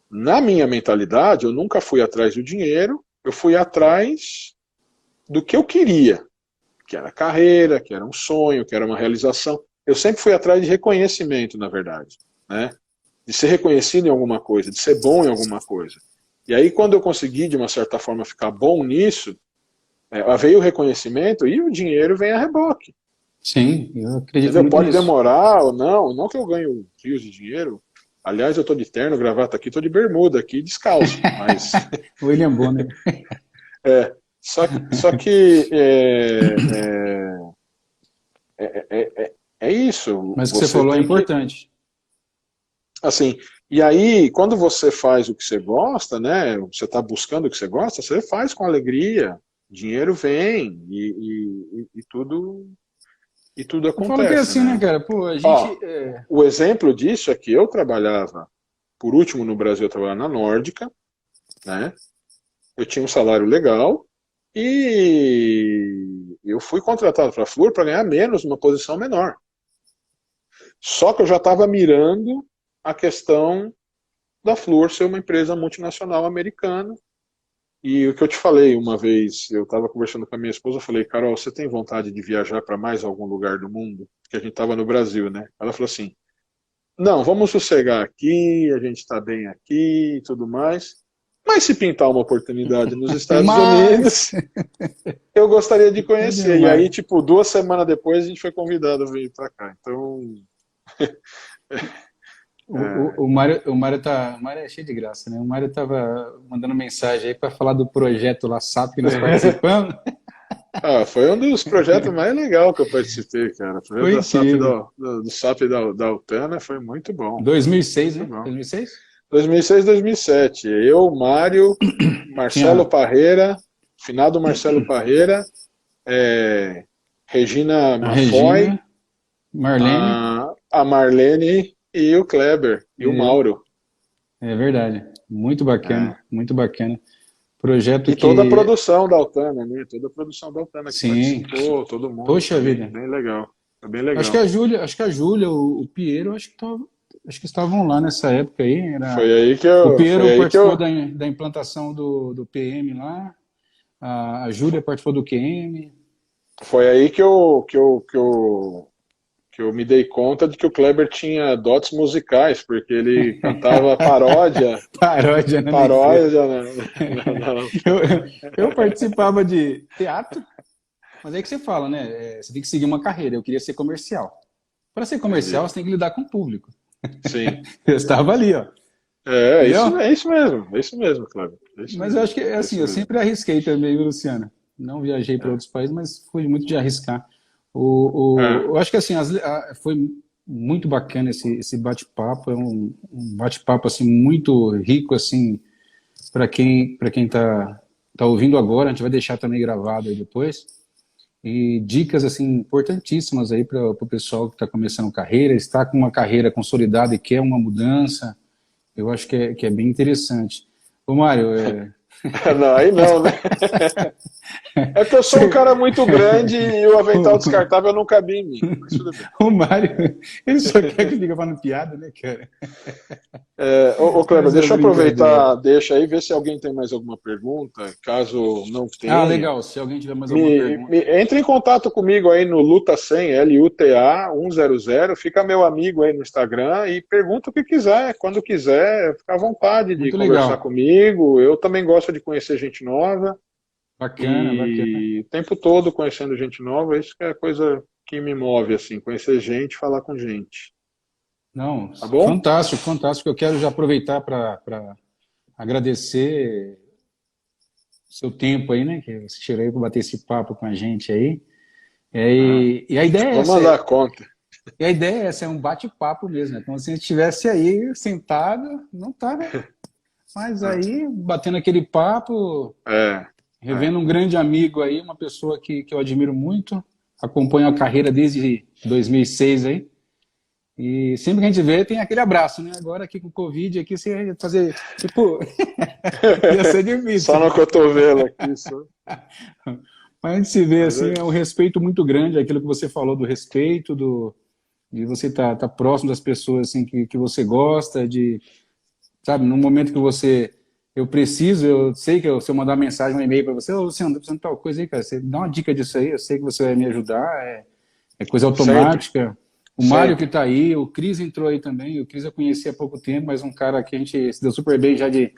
na minha mentalidade, eu nunca fui atrás do dinheiro, eu fui atrás do que eu queria, que era carreira, que era um sonho, que era uma realização. Eu sempre fui atrás de reconhecimento, na verdade, né? De ser reconhecido em alguma coisa, de ser bom em alguma coisa. E aí, quando eu consegui, de uma certa forma, ficar bom nisso, veio o reconhecimento e o dinheiro vem a reboque. Sim, eu acredito Entendeu? muito Pode nisso. demorar ou não, não que eu ganho rios de dinheiro. Aliás, eu estou de terno, gravata aqui, estou de bermuda aqui, descalço. Mas William Bonner. só que é isso. Mas o que você Você falou é tem que, importante. assim, e aí quando você faz o que você gosta, né? Você está buscando o que você gosta, você faz com alegria. Dinheiro vem e tudo Eu falo que é acontece, assim, né, né? cara? Pô, a gente. Ó, o exemplo disso é que eu trabalhava, por último no Brasil, eu trabalhava na Nórdica, né? Eu tinha um salário legal e eu fui contratado para a Fluor para ganhar menos, uma posição menor. Só que eu já estava mirando a questão da Fluor ser uma empresa multinacional americana. E o que eu te falei uma vez, eu estava conversando com a minha esposa, eu falei, Carol, você tem vontade de viajar para mais algum lugar do mundo? Porque a gente estava no Brasil, né? Ela falou assim, não, vamos sossegar aqui, a gente está bem aqui e tudo mais. Mas se pintar uma oportunidade nos Estados Mas. Unidos, eu gostaria de É conhecer. E aí, demais. tipo, 2 semanas depois a gente foi convidado a vir para cá. Então, O Mário é cheio de graça, né? O Mário tava mandando mensagem aí para falar do projeto lá, SAP, que nós participamos. foi um dos projetos mais legais que eu participei, cara. O projeto Foi da SAP incrível. do SAP da Altana foi muito bom. 2006, Muito né? bom. 2006? 2006, 2007. Eu, Mário, Marcelo Tinha Parreira, finado Marcelo Parreira, Regina a Mafoy, Regina, Marlene. a Marlene e o Kleber e o É, Mauro. é verdade. Muito bacana, É, muito bacana. Projeto E que... toda a produção da Altana, né? Toda a produção da Altana que Sim. participou, todo mundo. Poxa Foi vida. bem legal. Foi bem Acho que legal. a Júlia, o Piero, acho que estavam lá nessa época aí. O Foi Piero aí que participou eu, da implantação do PM lá, a Júlia participou do QM. foi aí que eu me dei conta de que o Kleber tinha dotes musicais, porque ele cantava Paródia, né? Nem creio. paródia na- Eu participava de teatro, mas é que você fala, né? Você tem que seguir uma carreira. Eu queria ser comercial. Para ser Entendi. comercial, você tem que lidar com o público. Sim. Eu estava ali, ó. Entendeu? É isso mesmo, Kleber. É isso Mas eu mesmo. acho que, É assim, isso eu mesmo. sempre arrisquei também, viu, Luciano? Não viajei para É. outros países, mas fui muito de arriscar. É. Eu acho que, assim, foi muito bacana esse bate-papo. É um bate-papo, assim, muito rico, assim, para quem tá ouvindo agora. A gente vai deixar também gravado aí depois. E dicas, assim, importantíssimas aí para o pessoal que está começando carreira, está com uma carreira consolidada e quer uma mudança. Eu acho que é bem interessante. Ô, Mário, Não, aí não, né? É que eu sou um cara muito grande e o avental descartável não cabia em mim. Mas tudo bem. o Mário, ele só quer que fica falando piada, né, cara? Ô, Kleber, Mas é deixa eu brincadeira. aproveitar, deixa aí, ver se alguém tem mais alguma pergunta. Caso não Ah, tenha, legal. Se alguém tiver mais alguma pergunta. entre em contato comigo aí no Luta 100, LUTA 100, fica meu amigo aí no Instagram e pergunta o que quiser, quando quiser, fica à vontade de Muito conversar legal. comigo. Eu também gosto de conhecer gente nova Bacana, bacana. e o tempo todo conhecendo gente nova, isso que é a coisa que me move, assim, conhecer gente, falar com gente. Não, Tá bom? fantástico, fantástico. Eu quero já aproveitar para agradecer seu tempo aí, né, que você tirou aí para bater esse papo com a gente aí. Ah, E a ideia é vamos essa, dar conta. é um bate-papo mesmo, né? Como se a gente estivesse aí sentado, não tá, né? Mas aí, batendo aquele papo, É, é. revendo um grande amigo aí, uma pessoa que eu admiro muito, acompanho a carreira desde 2006 aí, e sempre que a gente vê tem aquele abraço, né? Agora aqui com o Covid, aqui você ia fazer, tipo, ia ser Só difícil, no né? cotovelo aqui, só. Mas a gente se vê Mas assim, é é um respeito muito grande, aquilo que você falou do respeito, de você tá próximo das pessoas assim que você gosta, de, sabe, no momento que eu preciso, eu sei que se eu mandar uma mensagem, um e-mail para você, ô Luciano, tô precisando de tal coisa aí, cara, você dá uma dica disso aí, eu sei que você vai me ajudar, é coisa sempre, automática. O Mário que sempre. está aí, o Cris entrou aí também, o Cris eu conheci há pouco tempo, mas um cara que a gente se deu super bem já de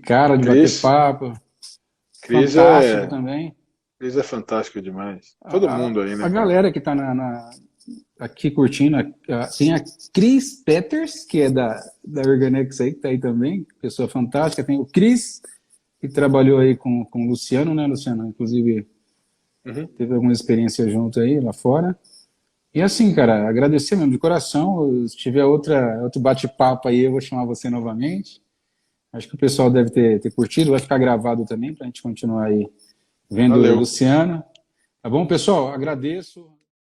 cara, de bater Cris, papo, Cris fantástico é, também. Cris é fantástico demais. Todo A, mundo aí, né, a cara? galera que está aqui curtindo, tem a Cris Peters, que é da Organex aí, que está aí também, pessoa fantástica. Tem o Cris, que trabalhou aí com o Luciano, né, Luciano? Inclusive, Uhum. teve alguma experiência junto aí, lá fora. E assim, cara, agradecer mesmo de coração. Se tiver outro bate-papo aí, eu vou chamar você novamente. Acho que o pessoal deve ter curtido, vai ficar gravado também, para a gente continuar aí vendo o Valeu. Luciano. Tá bom, pessoal? Agradeço.